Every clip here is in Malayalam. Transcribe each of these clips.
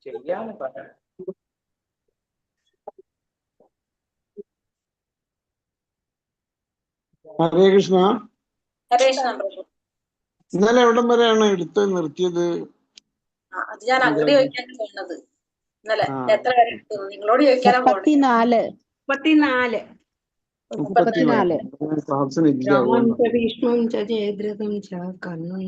ചെയ്യാന്ന് പറയാം. ഹരേ കൃഷ്ണ. ഹരേ കൃഷ്ണ പ്രഭു. ഇന്നലെ എവിടം വരെയാണ് എടുത്ത് നിർത്തിയത്? അത് ഞാൻ അങ്ങോട്ട് ചോദിക്കാനാണ് പോകുന്നത്. ഇന്നലെ എത്ര വരെ എടുത്തു? നിങ്ങളോട് ചോദിക്കാനാണ് പോകുന്നത്. 34. ഭീഷ്മം ജയദ്രഥം ച കർണം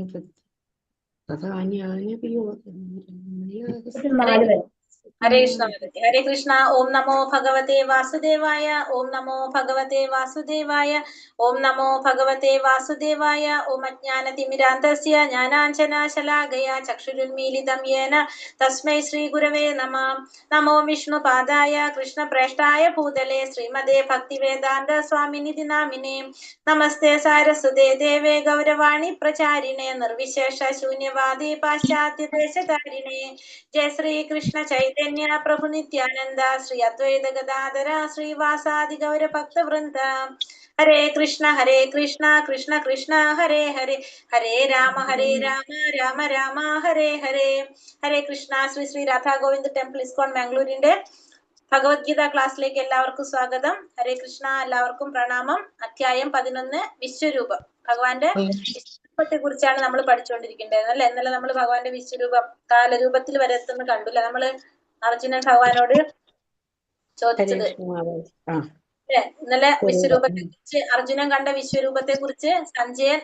ഹരേ കൃഷ്ണ. ഹരേ കൃഷ്ണ. ഓം നമോ ഭഗവതേ വാസുദേവായ. ഓം നമോ ഭഗവതേ വാസുദേവായ. ഓം നമോ ഭഗവതേ വാസുദേവായ. ഓം അജ്ഞാനതിമിരാന്തസ്യ ജ്ഞാനാഞ്ജനശലാകയ ചക്ഷുരുന്മീലിതം യേന തസ്മൈ ശ്രീ ഗുരവേ നമഃ. നമോ വിഷ്ണുപാദായ കൃഷ്ണപ്രേഷ്ഠായ ഭൂതലേ ശ്രീമതേ ഭക്തിവേദാന്ത സ്വാമിനിധി നാമിനേ. നമസ്തേ സാരസ്വതേ ദേവേ ഗൗരവാണി പ്രചാരിണേ നിർവിശേഷ ശൂന്യവാദി പാശ്ചാത്യ ദേശധാരിണേ. ജയ ശ്രീ കൃഷ്ണ ചൈതന്യ പ്രഭു നിത്യാനന്ദ ശ്രീ അദ്വൈത ഗദാധര ശ്രീവാസാദി ഗൗര ഭക്തവൃന്ദ. ഹരേ കൃഷ്ണ കൃഷ്ണ കൃഷ്ണ ഹരേ ഹരേ, ഹരേ രാമ രാമ രാമ ഹരേ ഹരേ. ഹരേ കൃഷ്ണ. ശ്രീ ശ്രീ രാധാ ഗോവിന്ദ് ടെമ്പിൾ ഇസ്കോൺ ബാംഗ്ലൂരിന്റെ ഭഗവത്ഗീത ക്ലാസ്സിലേക്ക് എല്ലാവർക്കും സ്വാഗതം. ഹരേ കൃഷ്ണ. എല്ലാവർക്കും പ്രണാമം. അധ്യായം 11 വിശ്വരൂപം. ഭഗവാന്റെ വിശ്വരൂപത്തെ കുറിച്ചാണ് നമ്മൾ പഠിച്ചുകൊണ്ടിരിക്കേണ്ടത് അല്ലെ. ഇന്നലെ നമ്മൾ ഭഗവാന്റെ വിശ്വരൂപം കാലരൂപത്തിൽ വരെ എത്തുന്ന കണ്ടില്ല. നമ്മള് അർജുനൻ ഭഗവാനോട് ചോദിച്ചത് ഇന്നലെ വിശ്വരൂപത്തെ കുറിച്ച്, അർജുനൻ കണ്ട വിശ്വരൂപത്തെ കുറിച്ച് സഞ്ജയൻ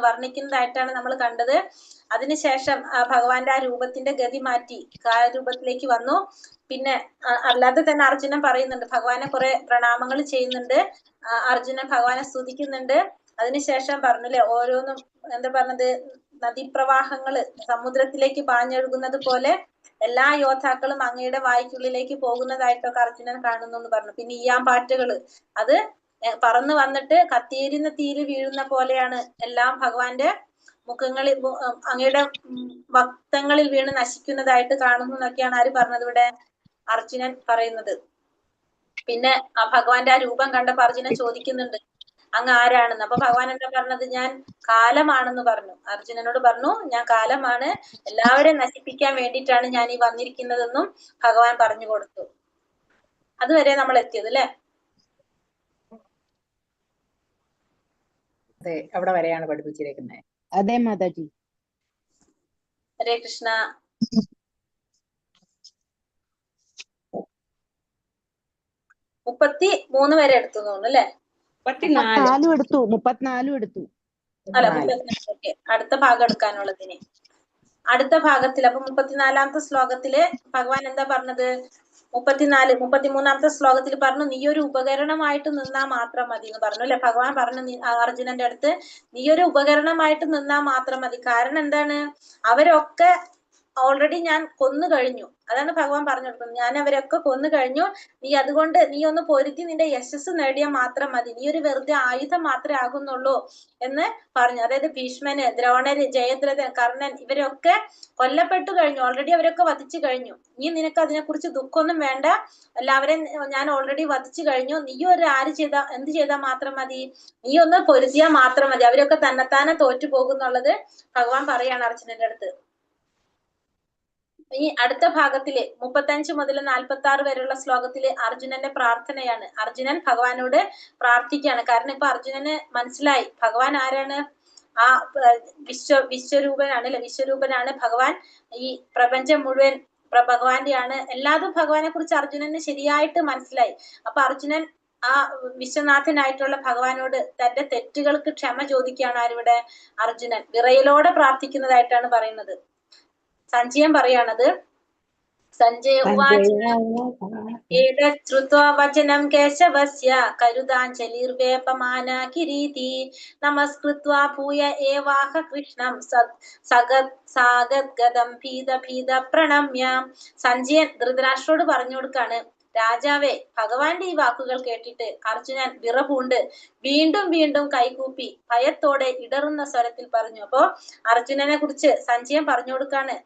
വർണ്ണിക്കുന്നതായിട്ടാണ് നമ്മൾ കണ്ടത്. അതിനുശേഷം ഭഗവാന്റെ ആ രൂപത്തിന്റെ ഗതി മാറ്റി കാലരൂപത്തിലേക്ക് വന്നു. പിന്നെ അല്ലാതെ തന്നെ അർജുനൻ പറയുന്നുണ്ട്, ഭഗവാനെ കുറെ പ്രണാമങ്ങൾ ചെയ്യുന്നുണ്ട്. അർജുനൻ ഭഗവാനെ സ്തുതിക്കുന്നുണ്ട്. അതിനുശേഷം പറഞ്ഞില്ലേ, ഓരോന്നും എന്താ പറഞ്ഞത്, നദീപ്രവാഹങ്ങള് സമുദ്രത്തിലേക്ക് പാഞ്ഞൊഴുകുന്നത് പോലെ എല്ലാ യോദ്ധാക്കളും അങ്ങയുടെ വായ്ക്കുള്ളിലേക്ക് പോകുന്നതായിട്ടൊക്കെ അർജുനൻ കാണുന്നു എന്ന് പറഞ്ഞു. പിന്നെ ഈയാമ്പാറ്റകള് അത് പറന്നു വന്നിട്ട് കത്തിയിരിക്കുന്ന തീയിൽ വീഴുന്ന പോലെയാണ് എല്ലാം ഭഗവാന്റെ മുഖങ്ങളിൽ, അങ്ങയുടെ വക്തങ്ങളിൽ വീണ് നശിക്കുന്നതായിട്ട് കാണുന്നു എന്നൊക്കെയാണ് ആര് പറഞ്ഞത്? ഇവിടെ അർജുനൻ പറയുന്നത്. പിന്നെ ആ ഭഗവാന്റെ ആ രൂപം കണ്ടപ്പോ അർജുനൻ ചോദിക്കുന്നുണ്ട്, അങ്ങ് ആരാണെന്ന്. അപ്പൊ ഭഗവാൻ എന്താ പറഞ്ഞത്? ഞാൻ കാലമാണെന്ന് പറഞ്ഞു. അർജുനനോട് പറഞ്ഞു, ഞാൻ കാലമാണ്, എല്ലാവരെയും നശിപ്പിക്കാൻ വേണ്ടിയിട്ടാണ് ഞാൻ ഈ വന്നിരിക്കുന്നതെന്നും ഭഗവാൻ പറഞ്ഞു കൊടുത്തു. അതുവരെ നമ്മൾ എത്തിയത് അല്ലെ. അതെ, അവിടെ വരെയാണ് പഠിപ്പിച്ചിരിക്കുന്നത്. അതെ മാതാജി. ഹരേ കൃഷ്ണ. 33 വരെ എടുത്തു തോന്നുന്നു അല്ലെ. 34 എടുത്തു. 34 എടുത്തു. അല്ല 34. ഓക്കെ, അടുത്ത ഭാഗം എടുക്കാനുള്ളതിന്. അടുത്ത ഭാഗത്തിൽ അപ്പൊ 34-ാമത്തെ ശ്ലോകത്തില് ഭഗവാൻ എന്താ പറഞ്ഞത്? 33-ാമത്തെ ശ്ലോകത്തിൽ പറഞ്ഞു, നീ ഒരു ഉപകരണമായിട്ട് നിന്നാ മാത്രം മതി എന്ന് പറഞ്ഞു അല്ലെ. ഭഗവാൻ പറഞ്ഞു അർജുനന്റെ അടുത്ത്, നീ ഒരു ഉപകരണമായിട്ട് നിന്നാ മാത്രം മതി. കാരണം എന്താണ്? അവരൊക്കെ ഓൾറെഡി ഞാൻ കൊന്നു കഴിഞ്ഞു. അതാണ് ഭഗവാൻ പറഞ്ഞു കൊടുക്കുന്നത്. ഞാൻ അവരൊക്കെ കൊന്നു കഴിഞ്ഞു. നീ അതുകൊണ്ട് നീ ഒന്ന് പൊരുതി നിന്റെ യശസ് നേടിയാൽ മാത്രം മതി. നീ ഒരു വെറുതെ ആയുധം മാത്രമേ ആകുന്നുള്ളൂ എന്ന് പറഞ്ഞു. അതായത് ഭീഷ്മന്, ദ്രോണര്, ജയദ്രഥൻ, കർണൻ ഇവരൊക്കെ കൊല്ലപ്പെട്ടു കഴിഞ്ഞു. ഓൾറെഡി അവരൊക്കെ വധിച്ചു കഴിഞ്ഞു. നീ നിനക്ക് അതിനെക്കുറിച്ച് ദുഃഖമൊന്നും വേണ്ട. എല്ലാവരെയും ഞാൻ ഓൾറെഡി വധിച്ചു കഴിഞ്ഞു. നീ ഒരു എന്ത് ചെയ്താൽ മാത്രം മതി? നീ ഒന്ന് പൊരുതിയാൽ മാത്രം മതി. അവരൊക്കെ തന്നെത്താനെ തോറ്റു പോകുന്നുള്ളത് ഭഗവാൻ പറയാണ് അർജുനന്റെ അടുത്ത്. ഈ അടുത്ത ഭാഗത്തില് 35 മുതൽ 46 വരെയുള്ള ശ്ലോകത്തില് അർജുനന്റെ പ്രാർത്ഥനയാണ്. അർജുനൻ ഭഗവാനോട് പ്രാർത്ഥിക്കുകയാണ്. കാരണം ഇപ്പൊ അർജുനന് മനസ്സിലായി ഭഗവാൻ ആരാണ്. ആ വിശ്വരൂപനാണ് അല്ലെ. വിശ്വരൂപനാണ് ഭഗവാൻ. ഈ പ്രപഞ്ചം മുഴുവൻ ഭഗവാന്റെയാണ്. എല്ലാതും ഭഗവാനെ കുറിച്ച് അർജുനന് ശരിയായിട്ട് മനസ്സിലായി. അപ്പൊ അർജുനൻ ആ വിശ്വനാഥനായിട്ടുള്ള ഭഗവാനോട് തന്റെ തെറ്റുകൾക്ക് ക്ഷമ ചോദിക്കുകയാണ്. ആരിവിടെ? അർജുനൻ വിറയലോടെ പ്രാർത്ഥിക്കുന്നതായിട്ടാണ് പറയുന്നത്. സഞ്ജയൻ പറയാണത്. സഞ്ജയ ശ്രുത്വാ വചനം കേശവസ്യ കരുതാഞ്ജലിർവേപമാന കിരീതി നമസ്കൃത്വാ ഭൂയ ഏവാഹ കൃഷ്ണം സാഗദ്ഗതം ഭീത പ്രണമ്യ. സഞ്ജയൻ ധൃതരാഷ്ട്രോട് പറഞ്ഞു കൊടുക്കാണ്, രാജാവേ, ഭഗവാന്റെ ഈ വാക്കുകൾ കേട്ടിട്ട് അർജുനൻ വിറപൂണ്ട് വീണ്ടും വീണ്ടും കൈകൂപ്പി ഭയത്തോടെ ഇടറുന്ന സ്വരത്തിൽ പറഞ്ഞു. അപ്പോ അർജുനനെ കുറിച്ച് സഞ്ജയൻ പറഞ്ഞു കൊടുക്കാണ്.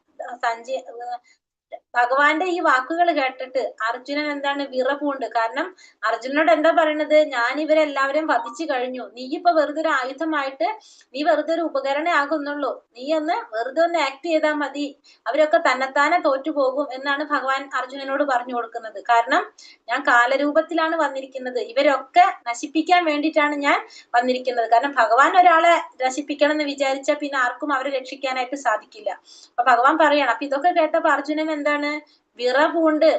ഭഗവാന്റെ ഈ വാക്കുകൾ കേട്ടിട്ട് അർജുനൻ എന്താണ് വിറപൂണ്ട്. കാരണം അർജുനനോട് എന്താ പറയണത്, ഞാൻ ഇവരെല്ലാവരും വധിച്ചു കഴിഞ്ഞു, നീ ഇപ്പൊ വെറുതെ ഒരു ആയുധമായിട്ട്, നീ വെറുതെ ഒരു ഉപകരണേ ആകുന്നുള്ളൂ, നീ ഒന്ന് വെറുതെ ഒന്ന് ആക്ട് ചെയ്താൽ മതി, അവരൊക്കെ തന്നെത്താനെ തോറ്റുപോകും എന്നാണ് ഭഗവാൻ അർജുനനോട് പറഞ്ഞു കൊടുക്കുന്നത്. കാരണം ഞാൻ കാലരൂപത്തിലാണ് വന്നിരിക്കുന്നത്, ഇവരൊക്കെ നശിപ്പിക്കാൻ വേണ്ടിയിട്ടാണ് ഞാൻ വന്നിരിക്കുന്നത്. കാരണം ഭഗവാൻ ഒരാളെ നശിപ്പിക്കണം എന്ന് വിചാരിച്ചാൽ പിന്നെ ആർക്കും അവരെ രക്ഷിക്കാനായിട്ട് സാധിക്കില്ല. അപ്പൊ ഭഗവാൻ പറയണം. അപ്പൊ ഇതൊക്കെ കേട്ടപ്പോ അർജുനൻ എന്താണ് വിറപൂണ്ട്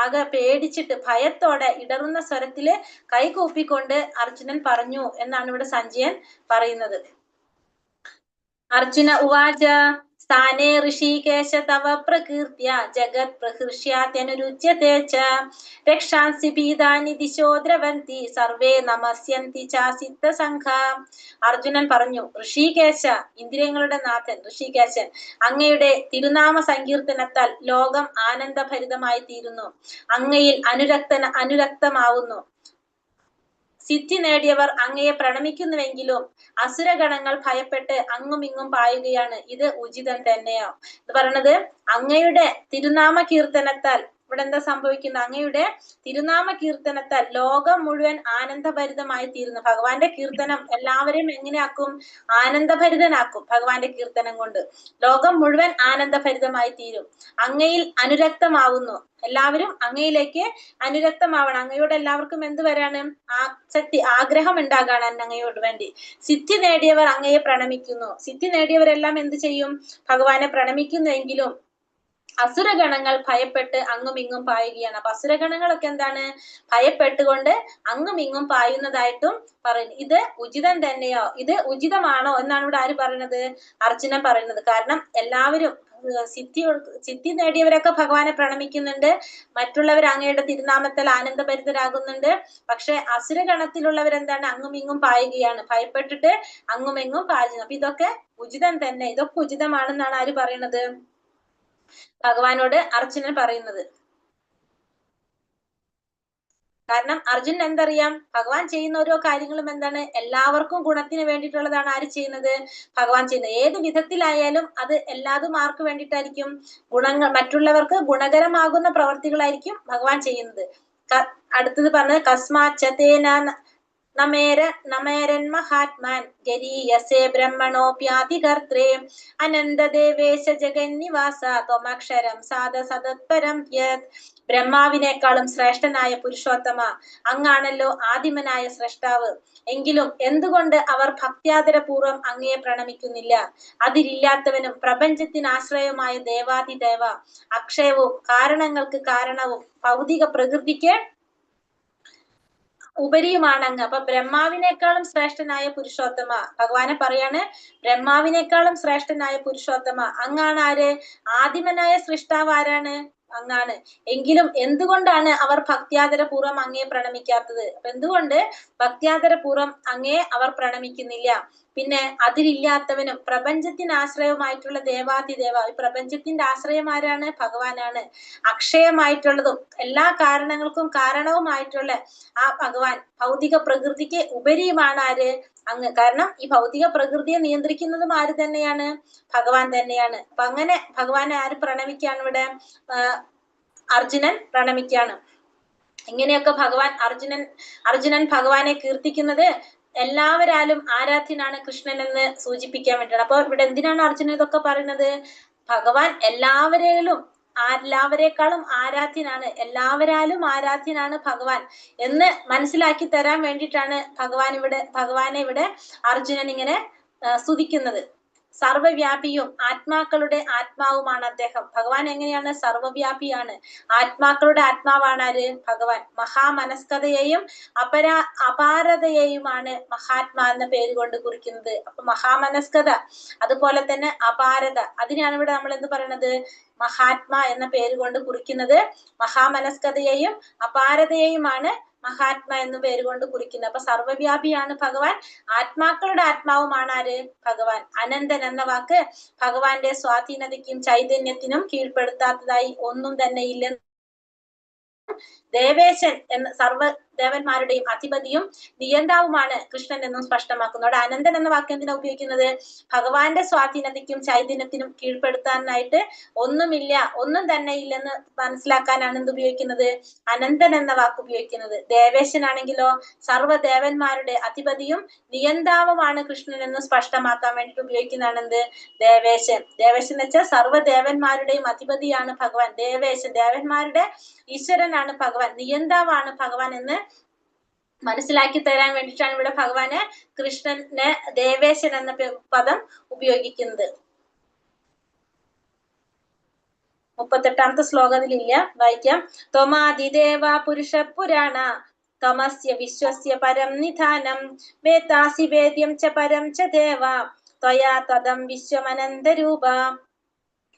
ആകെ പേടിച്ചിട്ട് ഭയത്തോടെ ഇടറുന്ന സ്വരത്തില് കൈകൂപ്പിക്കൊണ്ട് അർജുനൻ പറഞ്ഞു എന്നാണ് ഇവിടെ സഞ്ജയൻ പറയുന്നത്. അർജുന ഉവാച സ്ഥാനേ ഋഷികേശ തവ പ്രകീർത്തിയ ജഗത് പ്രഹൃഷ്യാത്യനുരുച്യത്തെ ച രക്ഷാംസി ഭീതാനി ദിശോ ദ്രവന്തി സർവേ നമസ്യന്തി ചാസിത്ത സംഘ. അർജുനൻ പറഞ്ഞു, ഋഷികേശ, ഇന്ദ്രിയങ്ങളുടെ നാഥൻ ഋഷികേശൻ, അങ്ങയുടെ തിരുനാമ സങ്കീർത്തനത്താൽ ലോകം ആനന്ദഭരിതമായി തീരുന്നു, അങ്ങയിൽ അനുരക്തമാവുന്നു. സിദ്ധി നേടിയവർ അങ്ങയെ പ്രണമിക്കുന്നുവെങ്കിലും അസുരഗണങ്ങൾ ഭയപ്പെട്ട് അങ്ങും ഇങ്ങും പായുകയാണ്, ഇത് ഉചിതം തന്നെയോ? ഇത് പറയണത് അങ്ങയുടെ തിരുനാമ കീർത്തനത്താൽ ഇവിടെ എന്താ സംഭവിക്കുന്നത്, അങ്ങയുടെ തിരുനാമ കീർത്തനത്താൽ ലോകം മുഴുവൻ ആനന്ദഭരിതമായി തീരുന്നു. ഭഗവാന്റെ കീർത്തനം എല്ലാവരെയും എങ്ങനെയാക്കും, ആനന്ദഭരിതനാക്കും. ഭഗവാന്റെ കീർത്തനം കൊണ്ട് ലോകം മുഴുവൻ ആനന്ദഭരിതമായി തീരും. അങ്ങയിൽ അനുരക്തമാവുന്നു, എല്ലാവരും അങ്ങയിലേക്ക് അനുരക്തമാവണം. അങ്ങയോട് എല്ലാവർക്കും എന്ത് വരാണ്, ആസക്തി, ആഗ്രഹം ഉണ്ടാകാണ് അങ്ങയോട് വേണ്ടി. സിദ്ധി നേടിയവർ അങ്ങയെ പ്രണമിക്കുന്നു. സിദ്ധി നേടിയവരെല്ലാം എന്ത് ചെയ്യും, ഭഗവാനെ പ്രണമിക്കുന്നുവെങ്കിലും അസുരഗണങ്ങൾ ഭയപ്പെട്ട് അങ്ങും ഇങ്ങും പായുകയാണ്. അപ്പൊ അസുരഗണങ്ങളൊക്കെ എന്താണ്, ഭയപ്പെട്ടുകൊണ്ട് അങ്ങും ഇങ്ങും പായുന്നതായിട്ടും പറയുന്നു. ഇത് ഉചിതം തന്നെയോ, ഇത് ഉചിതമാണോ എന്നാണ് ഇവിടെ ആര് പറയുന്നത്, അർജുനൻ പറയുന്നത്. കാരണം എല്ലാവരും സിദ്ധി നേടിയവരൊക്കെ ഭഗവാനെ പ്രണമിക്കുന്നുണ്ട്, മറ്റുള്ളവർ അങ്ങയുടെ തിരുനാമത്തിൽ ആനന്ദഭരിതരാകുന്നുണ്ട്. പക്ഷെ അസുരഗണത്തിലുള്ളവരെന്താണ്, അങ്ങും ഇങ്ങും പായുകയാണ്, ഭയപ്പെട്ടിട്ട് അങ്ങും ഇങ്ങും പായുന്നു. അപ്പൊ ഇതൊക്കെ ഉചിതം തന്നെ, ഇതൊക്കെ ഉചിതമാണെന്നാണ് ആര് പറയുന്നത്, ഭഗവാനോട് അർജുനൻ പറയുന്നത്. കാരണം അർജുനൻ എന്തറിയാം, ഭഗവാൻ ചെയ്യുന്ന ഓരോ കാര്യങ്ങളും എന്താണ്, എല്ലാവർക്കും ഗുണത്തിന് വേണ്ടിയിട്ടുള്ളതാണ് ആര് ചെയ്യുന്നത്, ഭഗവാൻ ചെയ്യുന്നത്. ഏത് വിധത്തിലായാലും അത് എല്ലാതും ആർക്ക് വേണ്ടിയിട്ടായിരിക്കും, മറ്റുള്ളവർക്ക് ഗുണകരമാകുന്ന പ്രവർത്തികളായിരിക്കും ഭഗവാൻ ചെയ്യുന്നത്. അടുത്തത് പറഞ്ഞത് കസ്മാച്ചതേന നമേരൻ മഹാത്മാൻ ഗരീയസേ ബ്രഹ്മണോപ്യാധികർത്രേ അനന്തദേവേശ ജഗന്നിവാസ ത്വമക്ഷരം സാധ സദത്പരം യത്. ബ്രഹ്മാവിനേക്കാളും ശ്രേഷ്ഠനായ പുരുഷോത്തമ, അങ്ങാണല്ലോ ആദിമനായ സ്രഷ്ടാവ്. എങ്കിലും എന്തുകൊണ്ട് അവർ ഭക്ത്യാദരപൂർവം അങ്ങയെ പ്രണമിക്കുന്നില്ല? അതിരില്ലാത്തവനും പ്രപഞ്ചത്തിന് ആശ്രയമായ ദേവാധിദേവ, അക്ഷയവും കാരണങ്ങൾക്ക് കാരണവും ഭൗതിക പ്രകൃതിക്ക് ഉപരിയുമാണ് അങ്ങ്. അപ്പൊ ബ്രഹ്മാവിനേക്കാളും ശ്രേഷ്ഠനായ പുരുഷോത്തമ, ഭഗവാനെ പറയാണ്, ബ്രഹ്മാവിനേക്കാളും ശ്രേഷ്ഠനായ പുരുഷോത്തമ, അങ്ങാണ് ആര്, ആദിമനായ സൃഷ്ടാവ് ആരാണ്, അങ്ങാണ്. എങ്കിലും എന്തുകൊണ്ടാണ് അവർ ഭക്ത്യാദരപൂർവം അങ്ങയെ പ്രണമിക്കാത്തത്? അപ്പൊ എന്തുകൊണ്ട് ഭക്ത്യാദരപൂർവം അങ്ങയെ അവർ പ്രണമിക്കുന്നില്ല? പിന്നെ അതിരില്ലാത്തവനും പ്രപഞ്ചത്തിന് ആശ്രയമായിട്ടുള്ള ദേവാധിദേവ, ഈ പ്രപഞ്ചത്തിന്റെ ആശ്രയം ആരാണ്, ഭഗവാനാണ്. അക്ഷയമായിട്ടുള്ളതും എല്ലാ കാരണങ്ങൾക്കും കാരണവുമായിട്ടുള്ള ആ ഭഗവാൻ ഭൗതിക പ്രകൃതിക്ക് ഉപരിയുമാണ് ആര്, അങ്ങ്. കാരണം ഈ ഭൗതിക പ്രകൃതിയെ നിയന്ത്രിക്കുന്നതും ആര് തന്നെയാണ്, ഭഗവാൻ തന്നെയാണ്. അപ്പൊ അങ്ങനെ ഭഗവാനെ ആര് പ്രണമിക്കാണ് ഇവിടെ, അർജുനൻ പ്രണമിക്കാണ്. ഇങ്ങനെയൊക്കെ അർജുനൻ ഭഗവാനെ കീർത്തിക്കുന്നത് എല്ലാവരാലും ആരാധ്യനാണ് കൃഷ്ണൻ എന്ന് സൂചിപ്പിക്കാൻ വേണ്ടിയാണ്. അപ്പൊ ഇവിടെ എന്തിനാണ് അർജുനൻ ഇതൊക്കെ പറയുന്നത്, ഭഗവാൻ എല്ലാവരെക്കാളും ആരാധ്യനാണ്, എല്ലാവരാലും ആരാധ്യനാണ് ഭഗവാൻ എന്ന് മനസ്സിലാക്കി തരാൻ വേണ്ടിയിട്ടാണ് ഭഗവാനെ ഇവിടെ അർജുനൻ ഇങ്ങനെ സ്തുതിക്കുന്നത്. സർവവ്യാപിയും ആത്മാക്കളുടെ ആത്മാവുമാണ് അദ്ദേഹം. ഭഗവാൻ എങ്ങനെയാണ്, സർവവ്യാപിയാണ്, ആത്മാക്കളുടെ ആത്മാവാണ് ആര്, ഭഗവാൻ. മഹാമനസ്കതയെയും അപാരതയെയുമാണ് മഹാത്മാ എന്ന പേര് കൊണ്ട് കുറിക്കുന്നത്. അപ്പൊ മഹാമനസ്കത, അതുപോലെ തന്നെ അപാരത, അതിനാണ് ഇവിടെ നമ്മൾ എന്ത് പറയണത്, മഹാത്മാ എന്ന പേര് കൊണ്ട് കുറിക്കുന്നത്. മഹാമനസ്കതയെയും അപാരതയെയുമാണ് മഹാത്മാ എന്ന പേര് കൊണ്ട് കുറിക്കുന്നത്. അപ്പൊ സർവവ്യാപിയാണ് ഭഗവാൻ, ആത്മാക്കളുടെ ആത്മാവുമാണ് ആര്, ഭഗവാൻ. അനന്തൻ എന്ന വാക്ക് ഭഗവാന്റെ സ്വാധീനതയ്ക്കും ചൈതന്യത്തിനും കീഴ്പ്പെടുത്താത്തതായി ഒന്നും തന്നെ ഇല്ലെന്ന് ദേവേശൻ എന്ന ദേവന്മാരുടെയും അധിപതിയും നിയന്താവുമാണ് കൃഷ്ണൻ എന്നും സ്പഷ്ടമാക്കുന്നു. അവിടെ അനന്തൻ എന്ന വാക്യം എന്തിനാ ഉപയോഗിക്കുന്നത്? ഭഗവാന്റെ സ്വാധീനതയ്ക്കും ചൈതന്യത്തിനും കീഴ്പ്പെടുത്താനായിട്ട് ഒന്നുമില്ല, ഒന്നും തന്നെ ഇല്ലെന്ന് മനസ്സിലാക്കാനാണ് എന്ത് ഉപയോഗിക്കുന്നത്? അനന്തൻ എന്ന വാക്ക് ഉപയോഗിക്കുന്നത്. ദേവേശനാണെങ്കിലോ സർവ്വദേവന്മാരുടെ അധിപതിയും നിയന്താവുമാണ് കൃഷ്ണൻ എന്ന് സ്പഷ്ടമാക്കാൻ വേണ്ടിട്ട് ഉപയോഗിക്കുന്നതാണ് എന്ത്? ദേവേശൻ. ദേവേശൻ എന്ന് വെച്ചാൽ സർവ്വദേവന്മാരുടെയും അധിപതിയാണ് ഭഗവാൻ. ദേവേശൻ ദേവന്മാരുടെ ഈശ്വരനാണ് ഭഗവാൻ, നിയന്താവാണ് ഭഗവാൻ എന്ന് മനസ്സിലാക്കി തരാൻ വേണ്ടിയിട്ടാണ് ഇവിടെ ഭഗവാന് കൃഷ്ണന് ദേവേശൻ എന്ന പദം ഉപയോഗിക്കുന്നത്. 38ാമത്തെ ശ്ലോകത്തിലില്ല, വായിക്കാം. ത്വമാദിദേവ പുരുഷ പുരാണ തമസ്യ വിശ്വസ്യ പരം നിധാനം വേത്താസി വേദ്യം ച പരം ച ദേവ ത്വയാ തദം വിശ്വമനന്തരൂപ.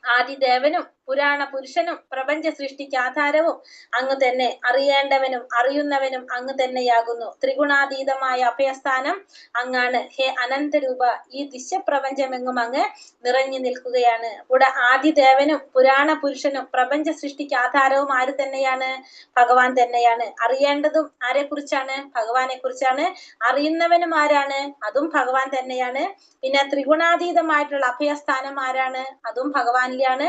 ആദിദേവനും പുരാണ പുരുഷനും പ്രപഞ്ച സൃഷ്ടിക്ക് ആധാരവും അങ്ങ് തന്നെ, അറിയേണ്ടവനും അറിയുന്നവനും അങ്ങ് തന്നെയാകുന്നു. ത്രിഗുണാതീതമായ അഭയസ്ഥാനം അങ്ങാണ്. ഹേ അനന്തരൂപ, ഈ ദൃശ്യപ്രപഞ്ചമെങ്ങും അങ്ങ് നിറഞ്ഞു നിൽക്കുകയാണ്. ഇവിടെ ആദിദേവനും പുരാണ പുരുഷനും പ്രപഞ്ച സൃഷ്ടിക്ക് ആധാരവും ആര് തന്നെയാണ്? ഭഗവാൻ തന്നെയാണ്. അറിയേണ്ടതും ആരെ കുറിച്ചാണ്? ഭഗവാനെ കുറിച്ചാണ്. അറിയുന്നവനും ആരാണ്? അതും ഭഗവാൻ തന്നെയാണ്. പിന്നെ ത്രിഗുണാതീതമായിട്ടുള്ള അഭയസ്ഥാനം ആരാണ്? അതും ഭഗവാനിലാണ്.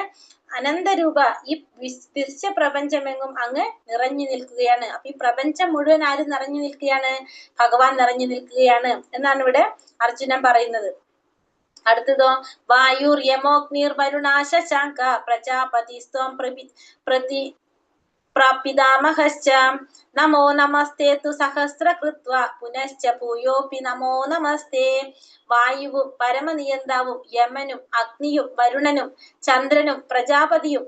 അനന്തരൂപ, ഈ ദൃശ്യപ്രപഞ്ചമെങ്ങും അങ്ങ് നിറഞ്ഞു നിൽക്കുകയാണ്. അപ്പൊ ഈ പ്രപഞ്ചം മുഴുവൻ ആര് നിറഞ്ഞു നിൽക്കുകയാണ്? ഭഗവാൻ നിറഞ്ഞു നിൽക്കുകയാണ് എന്നാണ് ഇവിടെ അർജുനൻ പറയുന്നത്. അടുത്തതോ, വായുർ യമോഗ്നിർ വരുണാ ശശാങ്ക പ്രജാപതി സ്ത്വം പ്രാപിതാമഹശ്ച നമോ നമസ്തേ തു സഹസ്രകൃത്വ പുനശ്ച ഭൂയോപി നമോ നമസ്തേ. വായുവും പരമനിയന്താവും യമനും അഗ്നിയും വരുണനും ചന്ദ്രനും പ്രജാപതിയും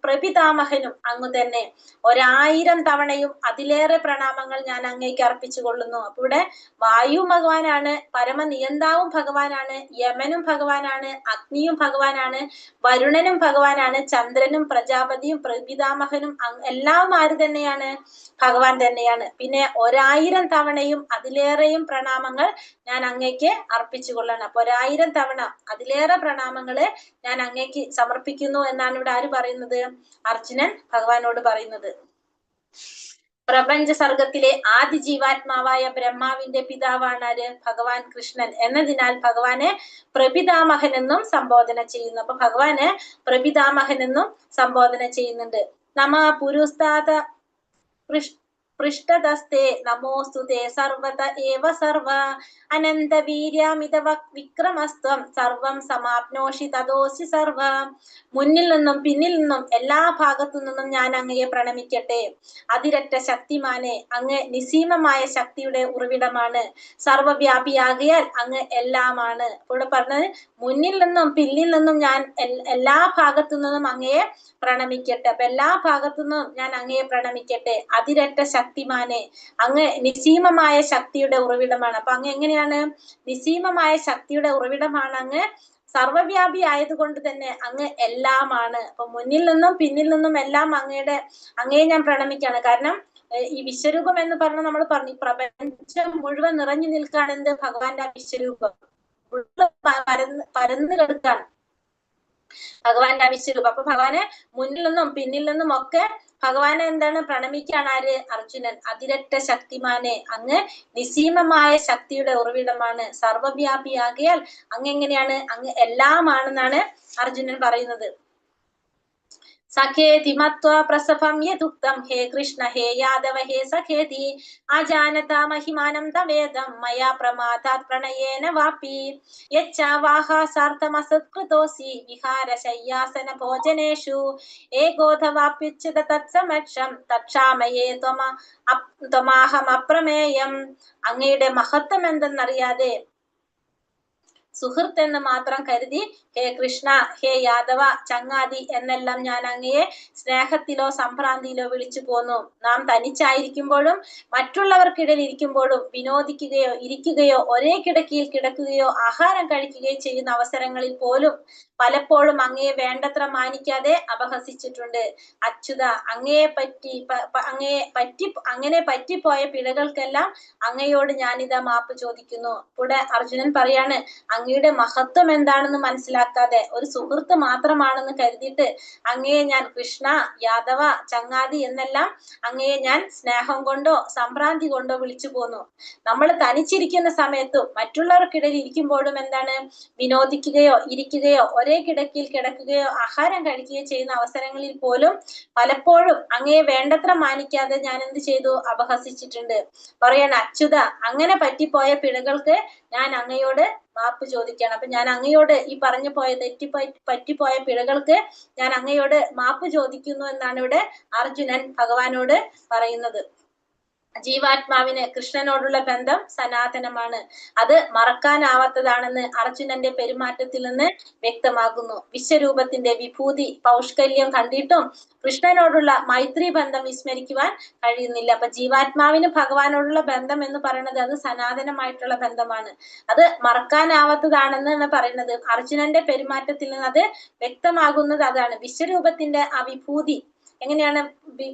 പ്രപിതാമഹനും അങ്ങു തന്നെ. 1000 തവണയും അതിലേറെ പ്രണാമങ്ങൾ ഞാൻ അങ്ങേക്ക് അർപ്പിച്ചു കൊള്ളുന്നു. അപ്പൊ ഇവിടെ വായു ഭഗവാനാണ്, പരമനിയന്താവും ഭഗവാനാണ്, യമനും ഭഗവാനാണ്, അഗ്നിയും ഭഗവാനാണ്, വരുണനും ഭഗവാനാണ്, ചന്ദ്രനും പ്രജാപതിയും പ്രപിതാമഹനും എല്ലാം ആര് തന്നെയാണ്? ഭഗവാൻ തന്നെയാണ്. പിന്നെ 1000 തവണയും അതിലേറെയും പ്രണാമങ്ങൾ ഞാൻ അങ്ങേക്ക് അർപ്പിച്ചു കൊള്ളണം. അപ്പൊ 1000 തവണ അതിലേറെ പ്രണാമങ്ങള് ഞാൻ അങ്ങേക്ക് സമർപ്പിക്കുന്നു എന്നാണ് ഇവിടെ ആര് പറയുന്നത്? അർജുനൻ ഭഗവാനോട് പറയുന്നത്. പ്രപഞ്ച സർഗത്തിലെ ആദി ജീവാത്മാവായ ബ്രഹ്മാവിന്റെ പിതാവാണ് ആര്? ഭഗവാൻ കൃഷ്ണൻ എന്നതിനാൽ ഭഗവാനെ പ്രപിതാമഹൻ എന്നും സംബോധന ചെയ്യുന്നു. അപ്പൊ ഭഗവാന് പ്രപിതാമഹൻ എന്നും സംബോധന ചെയ്യുന്നുണ്ട്. നമ പുരുസ്താത പൃഷ്ഠതസ്തേ നമോസ്തുതേ സർവത ഏവ സർവ അനന്ത വീര്യാമിത വിക്രമസ്ത്വം സർവം സമാപ്നോഷി തദോസി സർവ. മുന്നിൽ നിന്നും പിന്നിൽ നിന്നും എല്ലാ ഭാഗത്തു നിന്നും ഞാൻ അങ്ങയെ പ്രണമിക്കട്ടെ. അതിരറ്റ ശക്തിമാനെ, അങ്ങ് നിസീമമായ ശക്തിയുടെ ഉറവിടമാണ്. സർവവ്യാപിയാകിയാൽ അങ്ങ് എല്ലാമാണ്. ഇവിടെ പറഞ്ഞത് മുന്നിൽ നിന്നും പിന്നിൽ നിന്നും ഞാൻ എല്ലാ ഭാഗത്തു നിന്നും അങ്ങയെ പ്രണമിക്കട്ടെ. അപ്പൊ എല്ലാ ഭാഗത്തു നിന്നും ഞാൻ അങ്ങയെ പ്രണമിക്കട്ടെ. അതിരറ്റ ശക്തിമാനെ, അങ്ങ് നിസീമമായ ശക്തിയുടെ ഉറവിടമാണ്. അപ്പൊ അങ്ങ് എങ്ങനെയാണ്? നിസീമമായ ശക്തിയുടെ ഉറവിടമാണ് അങ്ങ്. സർവവ്യാപി ആയതുകൊണ്ട് തന്നെ അങ്ങ് എല്ലാമാണ്. അപ്പൊ മുന്നിൽ നിന്നും പിന്നിൽ നിന്നും എല്ലാം അങ്ങയെ ഞാൻ പ്രണമിക്കാണ്. കാരണം ഈ വിശ്വരൂപം എന്ന് പറഞ്ഞ നമ്മൾ പറഞ്ഞു, പ്രപഞ്ചം മുഴുവൻ നിറഞ്ഞു നിൽക്കാണ് എന്ത്? ഭഗവാന്റെ വിശ്വരൂപം പരന്ന് കിടക്കാണ് ഭഗവാന്റെ വിശ്വരൂപം. അപ്പൊ ഭഗവാനെ മുന്നിൽ നിന്നും പിന്നിൽ നിന്നും ഒക്കെ ഭഗവാനെ എന്താണ്? പ്രണമിക്കാണ് ആര്? അർജുനൻ. അതിരറ്റ ശക്തിമാനെ, അങ്ങ് നിസീമമായ ശക്തിയുടെ ഉറവിടമാണ്. സർവവ്യാപിയാകിയാൽ അങ്ങ് എങ്ങനെയാണ്? അങ്ങ് എല്ലാമാണെന്നാണ് അർജുനൻ പറയുന്നത്. സഖേതി മത്വാ പ്രസഭം യദുക്തം ഹേ കൃഷ്ണ ഹേ യാദവ ഹേ സഖേതി അജാനത മഹിമാനം തവേദം മയാ പ്രമാദാത് പ്രണയേന വാപി യച്ഛാവാഹാസാർത്ഥമസത്കൃതോസി വിഹാരശയ്യാസന ഭോജനേഷു ഏകോധവാപ്യുച്ഛത തത്സമക്ഷം തക്ഷാമയേ ത്വമാഹം അപ്രമേയം. അങ്ങയുടെ മഹത്വം എന്തെന്നറിയാതെ സുഹൃത്ത് എന്ന് മാത്രം കരുതി ഹേ കൃഷ്ണ, ഹേ യാദവ, ചങ്ങാതി എന്നെല്ലാം ഞാൻ അങ്ങയെ സ്നേഹത്തിലോ സംഭ്രാന്തിയിലോ വിളിച്ചു പോന്നു. നാം തനിച്ചായിരിക്കുമ്പോഴും മറ്റുള്ളവർക്കിടയിൽ ഇരിക്കുമ്പോഴും വിനോദിക്കുകയോ ഇരിക്കുകയോ ഒരേ കിടക്കയിൽ കിടക്കുകയോ ആഹാരം കഴിക്കുകയോ ചെയ്യുന്ന അവസരങ്ങളിൽ പോലും പലപ്പോഴും അങ്ങയെ വേണ്ടത്ര മാനിക്കാതെ അപഹസിച്ചിട്ടുണ്ട്. അച്യുത, അങ്ങനെ പറ്റിപ്പോയ പിഴകൾക്കെല്ലാം അങ്ങയോട് ഞാനിതാ മാപ്പ് ചോദിക്കുന്നു. ഇവിടെ അർജുനൻ പറയാണ്, അങ്ങയുടെ മഹത്വം എന്താണെന്ന് മനസ്സിലാക്കാതെ ഒരു സുഹൃത്ത് മാത്രമാണെന്ന് കരുതിയിട്ട് അങ്ങയെ ഞാൻ കൃഷ്ണ, യാദവ, ചങ്ങാതി എന്നെല്ലാം അങ്ങയെ ഞാൻ സ്നേഹം കൊണ്ടോ സംഭ്രാന്തി കൊണ്ടോ വിളിച്ചു പോന്നു. നമ്മൾ തനിച്ചിരിക്കുന്ന സമയത്തും മറ്റുള്ളവർക്കിടയിൽ ഇരിക്കുമ്പോഴും എന്താണ്, വിനോദിക്കുകയോ ഇരിക്കുകയോ ഒരേ കിടക്കയിൽ കിടക്കുകയോ ആഹാരം കഴിക്കുകയോ ചെയ്യുന്ന അവസരങ്ങളിൽ പോലും പലപ്പോഴും അങ്ങയെ വേണ്ടത്ര മാനിക്കാതെ ഞാൻ എന്ത് ചെയ്തു, അപഹസിച്ചിട്ടുണ്ട്. പറയണ അച്യുത, അങ്ങനെ പറ്റിപ്പോയ പിഴകൾക്ക് ഞാൻ അങ്ങയോട് മാപ്പ് ചോദിക്കണം. അപ്പൊ ഞാൻ അങ്ങയോട് ഈ പറഞ്ഞു പോയ പറ്റിപ്പോയ പിഴകൾക്ക് ഞാൻ അങ്ങയോട് മാപ്പ് ചോദിക്കുന്നു എന്നാണ് ഇവിടെ അർജുനൻ ഭഗവാനോട് പറയുന്നത്. ജീവാത്മാവിന് കൃഷ്ണനോടുള്ള ബന്ധം സനാതനമാണ്, അത് മറക്കാനാവാത്തതാണെന്ന് അർജുനന്റെ പെരുമാറ്റത്തിൽ നിന്ന് വ്യക്തമാകുന്നു. വിശ്വരൂപത്തിന്റെ വിഭൂതി പൗഷ്കല്യം കണ്ടിട്ടും കൃഷ്ണനോടുള്ള മൈത്രി ബന്ധം വിസ്മരിക്കുവാൻ കഴിയുന്നില്ല. അപ്പൊ ജീവാത്മാവിന് ഭഗവാനോടുള്ള ബന്ധം എന്ന് പറയുന്നത് അത് സനാതനമായിട്ടുള്ള ബന്ധമാണ്, അത് മറക്കാനാവാത്തതാണെന്നാണ് പറയുന്നത്. അർജുനന്റെ പെരുമാറ്റത്തിൽ നിന്ന് അത് വ്യക്തമാകുന്നത് അതാണ്. വിശ്വരൂപത്തിന്റെ ആ വിഭൂതി എങ്ങനെയാണ്,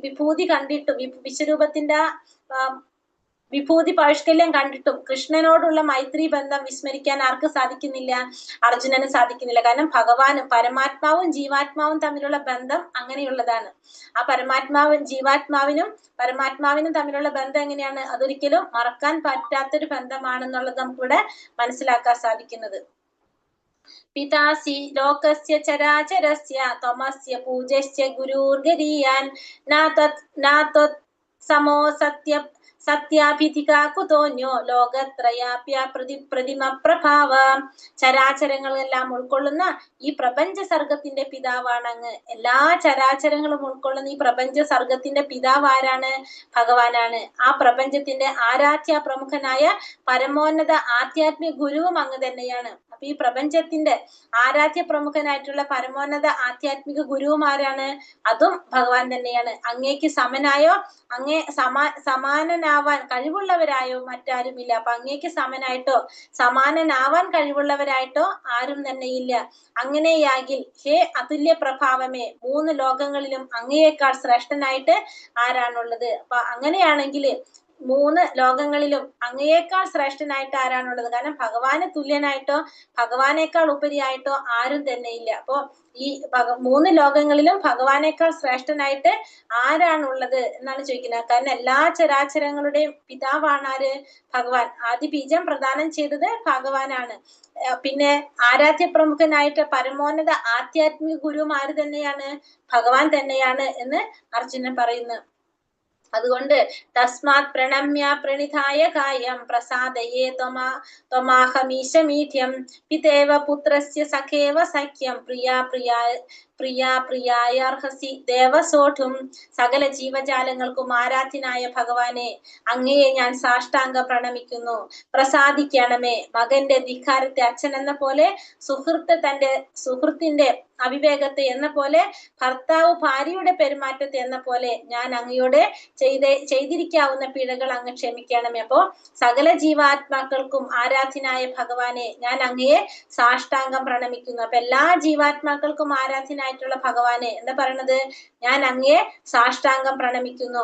വിഭൂതി കണ്ടിട്ടും വിശ്വരൂപത്തിന്റെ വിഭൂതി പൗഷ്കല്യം കണ്ടിട്ടും കൃഷ്ണനോടുള്ള മൈത്രി ബന്ധം വിസ്മരിക്കാൻ ആർക്ക് സാധിക്കുന്നില്ല, അർജുനന് സാധിക്കുന്നില്ല. കാരണം ഭഗവാനും പരമാത്മാവും ജീവാത്മാവും തമ്മിലുള്ള ബന്ധം അങ്ങനെയുള്ളതാണ്. ആ പരമാത്മാവിനും തമ്മിലുള്ള ബന്ധം എങ്ങനെയാണ്, അതൊരിക്കലും മറക്കാൻ പറ്റാത്തൊരു ബന്ധമാണെന്നുള്ളത് നമുക്കിവിടെ മനസ്സിലാക്കാൻ സാധിക്കുന്നത്. പിതാസി ലോകസ്യ ചരാചരസ്യ ത്വമസ്യ പൂജസ്യ ഗുരുർഗരീയാൻ നാത്വത് സമോ സത്യാഭിധികാ കുതോന്യോ ലോകത്രയാപ്യ പ്രതിമ പ്രഭാവ. ചരാചരങ്ങളെല്ലാം ഉൾക്കൊള്ളുന്ന ഈ പ്രപഞ്ച സർഗത്തിന്റെ പിതാവാണ് അങ്ങ്. എല്ലാ ചരാചരങ്ങളും ഉൾക്കൊള്ളുന്ന ഈ പ്രപഞ്ച സർഗത്തിന്റെ പിതാവ് ആരാണ്, ഭഗവാനാണ്. ആ പ്രപഞ്ചത്തിന്റെ ആരാധ്യ പ്രമുഖനായ പരമോന്നത ആധ്യാത്മിക ഗുരുവും അങ്ങ് തന്നെയാണ്. അപ്പൊ ഈ പ്രപഞ്ചത്തിന്റെ ആരാധ്യ പ്രമുഖനായിട്ടുള്ള പരമോന്നത ആധ്യാത്മിക ഗുരുവും ആരാണ്, അതും ഭഗവാൻ തന്നെയാണ്. അങ്ങേക്ക് സമനായോ അങ്ങേ സമാനനാവാൻ കഴിവുള്ളവരായോ മറ്റാരുമില്ല. അപ്പൊ അങ്ങേക്ക് സമനായിട്ടോ സമാനനാവാൻ കഴിവുള്ളവരായിട്ടോ ആരും തന്നെ ഇല്ല. അങ്ങനെയാകിൽ ഹേ അതുല്യ പ്രഭാവമേ, 3 ലോകങ്ങളിലും അങ്ങയേക്കാൾ ശ്രേഷ്ഠനായിട്ട് ആരാണുള്ളത്? അപ്പൊ അങ്ങനെയാണെങ്കിൽ 3 ലോകങ്ങളിലും അങ്ങയേക്കാൾ ശ്രേഷ്ഠനായിട്ട് ആരാണുള്ളത്? കാരണം ഭഗവാന് തുല്യനായിട്ടോ ഭഗവാനേക്കാൾ ഉപരിയായിട്ടോ ആരും തന്നെ ഇല്ല. അപ്പോ ഈ 3 ലോകങ്ങളിലും ഭഗവാനേക്കാൾ ശ്രേഷ്ഠനായിട്ട് ആരാണുള്ളത് എന്നാണ് ചോദിക്കുന്നത്. കാരണം എല്ലാ ചരാചരങ്ങളുടെയും പിതാവാണ് ആര്, ഭഗവാൻ. ആദ്യ ബീജം പ്രദാനം ചെയ്തത് ഭഗവാനാണ്. പിന്നെ ആരാധ്യ പ്രമുഖനായിട്ട് പരമോന്നത ആധ്യാത്മിക ഗുരുവും ആര് തന്നെയാണ്, ഭഗവാൻ തന്നെയാണ് എന്ന് അർജുനൻ പറയുന്നു. അതുകൊണ്ട് തസ്മാത് പ്രണമ്യ പ്രണിധായ കായം പ്രസാദയേ ത്വമാഹമീശമീഠ്യം പിതേവ പുത്രസ്യ സഖേവ സഖ്യം പ്രിയായർഹസി ദേവസോഠും. സകല ജീവജാലങ്ങൾക്കും ആരാധ്യനായ ഭഗവാനെ, അങ്ങയെ ഞാൻ സാഷ്ടാംഗം പ്രണമിക്കുന്നു. പ്രസാദിക്കണമേ. മകന്റെ ധിക്കാരത്തെ അച്ഛൻ എന്ന പോലെ, സുഹൃത്ത് തന്റെ സുഹൃത്തിന്റെ അവിവേകത്തെ എന്ന പോലെ, ഭർത്താവ് ഭാര്യയുടെ പെരുമാറ്റത്തെ എന്ന പോലെ ഞാൻ അങ്ങയോട് ചെയ്തിരിക്കാവുന്ന പിഴകൾ അങ്ങ് ക്ഷമിക്കണമേ. അപ്പോ സകല ജീവാത്മാക്കൾക്കും ആരാധ്യനായ ഭഗവാനെ ഞാൻ അങ്ങയെ സാഷ്ടാംഗം പ്രണമിക്കുന്നു. അപ്പൊ എല്ലാ ജീവാത്മാക്കൾക്കും ആരാധ്യനായിട്ടുള്ള ഭഗവാനെ എന്താ പറയണത്, ഞാൻ അങ്ങയെ സാഷ്ടാംഗം പ്രണമിക്കുന്നു.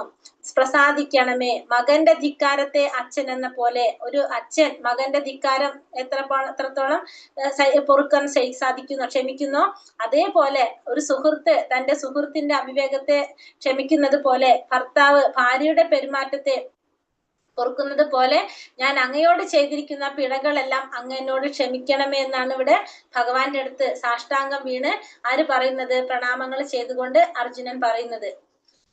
പ്രസാദിക്കണമേ. മകന്റെ ധിക്കാരത്തെ അച്ഛൻ എന്ന പോലെ, ഒരു അച്ഛൻ മകന്റെ ധിക്കാരം എത്രത്തോളം പൊറുക്കാൻ സാധിക്കുന്നോ ക്ഷമിക്കുന്നോ, അതേപോലെ ഒരു സുഹൃത്ത് തന്റെ സുഹൃത്തിന്റെ അവിവേകത്തെ ക്ഷമിക്കുന്നത് പോലെ, ഭർത്താവ് ഭാര്യയുടെ പെരുമാറ്റത്തെ പൊറുക്കുന്നത് പോലെ ഞാൻ അങ്ങയോട് ചെയ്തിരിക്കുന്ന പിഴകളെല്ലാം അങ്ങ് എന്നോട് ക്ഷമിക്കണമേ എന്നാണ് ഇവിടെ ഭഗവാന്റെ അടുത്ത് സാഷ്ടാംഗം വീണ് ആര് പറയുന്നത്, പ്രണാമങ്ങൾ ചെയ്തുകൊണ്ട് അർജുനൻ പറയുന്നത്.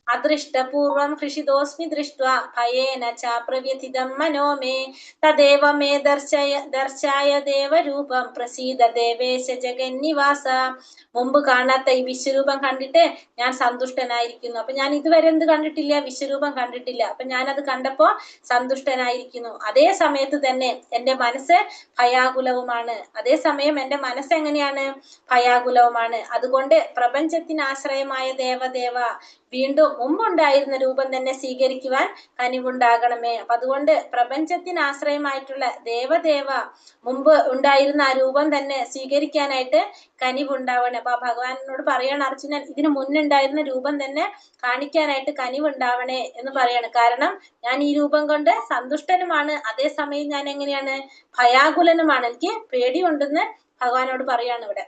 അദൃഷ്ടപൂർവം ഹൃഷിതോസ്മി ദൃഷ്ട്വാ ഭയേന ച പ്രവ്യഥിതം മനോ മേ തദേവ മേ ദർശായ ദേവരൂപം പ്രസീദ ദേവേശ ജഗന്നിവാസ. മുമ്പ് കാണാത്ത ഈ വിശ്വരൂപം കണ്ടിട്ട് ഞാൻ സന്തുഷ്ടനായിരിക്കുന്നു. അപ്പൊ ഞാൻ ഇതുവരെ എന്ത് കണ്ടിട്ടില്ല, വിശ്വരൂപം കണ്ടിട്ടില്ല. അപ്പൊ ഞാനത് കണ്ടപ്പോ സന്തുഷ്ടനായിരിക്കുന്നു. അതേ സമയത്ത് തന്നെ എന്റെ മനസ്സ് ഭയാകുലവുമാണ്. അതേസമയം എന്റെ മനസ്സ് എങ്ങനെയാണ്, ഭയാകുലവുമാണ്. അതുകൊണ്ട് പ്രപഞ്ചത്തിന് ആശ്രയമായ ദേവദേവ, വീണ്ടും മുമ്പുണ്ടായിരുന്ന രൂപം തന്നെ സ്വീകരിക്കുവാൻ കനിവുണ്ടാകണമേ. അപ്പൊ അതുകൊണ്ട് പ്രപഞ്ചത്തിന് ആശ്രയമായിട്ടുള്ള ദേവദേവ മുമ്പ് ഉണ്ടായിരുന്ന ആ രൂപം തന്നെ സ്വീകരിക്കാനായിട്ട് കനിവുണ്ടാവണം. അപ്പൊ ഭഗവാനോട് പറയണം അർജുനൻ, ഇതിനു മുന്നുണ്ടായിരുന്ന രൂപം തന്നെ കാണിക്കാനായിട്ട് കനിവുണ്ടാവണേ എന്ന് പറയാണ്. കാരണം ഞാൻ ഈ രൂപം കൊണ്ട് സന്തുഷ്ടനുമാണ്, അതേസമയം ഞാൻ എങ്ങനെയാണ്, ഭയാകുലനുമാണ്, എനിക്ക് പേടിയുണ്ടെന്ന് ഭഗവാനോട് പറയാണ് ഇവിടെ.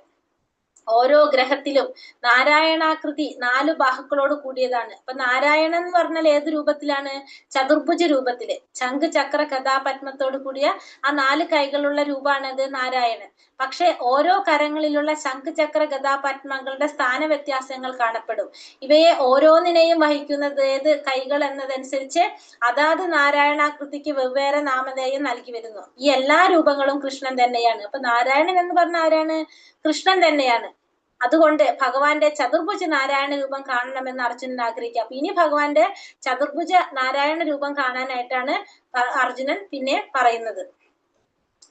ഓരോ ഗ്രഹത്തിലും നാരായണാകൃതി 4 ബാഹുക്കളോട് കൂടിയതാണ്. അപ്പൊ നാരായണൻ എന്ന് പറഞ്ഞാൽ ഏത് രൂപത്തിലാണ്? ചതുർഭുജ രൂപത്തില്, ശംഖ് ചക്ര ഗദാ പത്മത്തോട് കൂടിയ ആ 4 കൈകളുള്ള രൂപമാണത് നാരായണൻ. പക്ഷെ ഓരോ കരങ്ങളിലുള്ള ശംഖ് ചക്ര ഗദാ പത്മങ്ങളുടെ സ്ഥാന വ്യത്യാസങ്ങൾ കാണപ്പെടും. ഇവയെ ഓരോന്നിനെയും വഹിക്കുന്നത് ഏത് കൈകൾ എന്നതനുസരിച്ച് അതാത് നാരായണാകൃതിക്ക് വെവ്വേറെ നാമധേയം നൽകി വരുന്നു. ഈ എല്ലാ രൂപങ്ങളും കൃഷ്ണൻ തന്നെയാണ്. അപ്പൊ നാരായണൻ എന്ന് പറഞ്ഞ ആരാണ്? കൃഷ്ണൻ തന്നെയാണ്. അതുകൊണ്ട് ഭഗവാന്റെ ചതുർഭുജ നാരായണ രൂപം കാണണമെന്ന് അർജുനൻ ആഗ്രഹിക്കുക. അപ്പൊ ഇനി ഭഗവാന്റെ ചതുർഭുജ നാരായണ രൂപം കാണാനായിട്ടാണ് അർജുനൻ പിന്നെ പറയുന്നത്.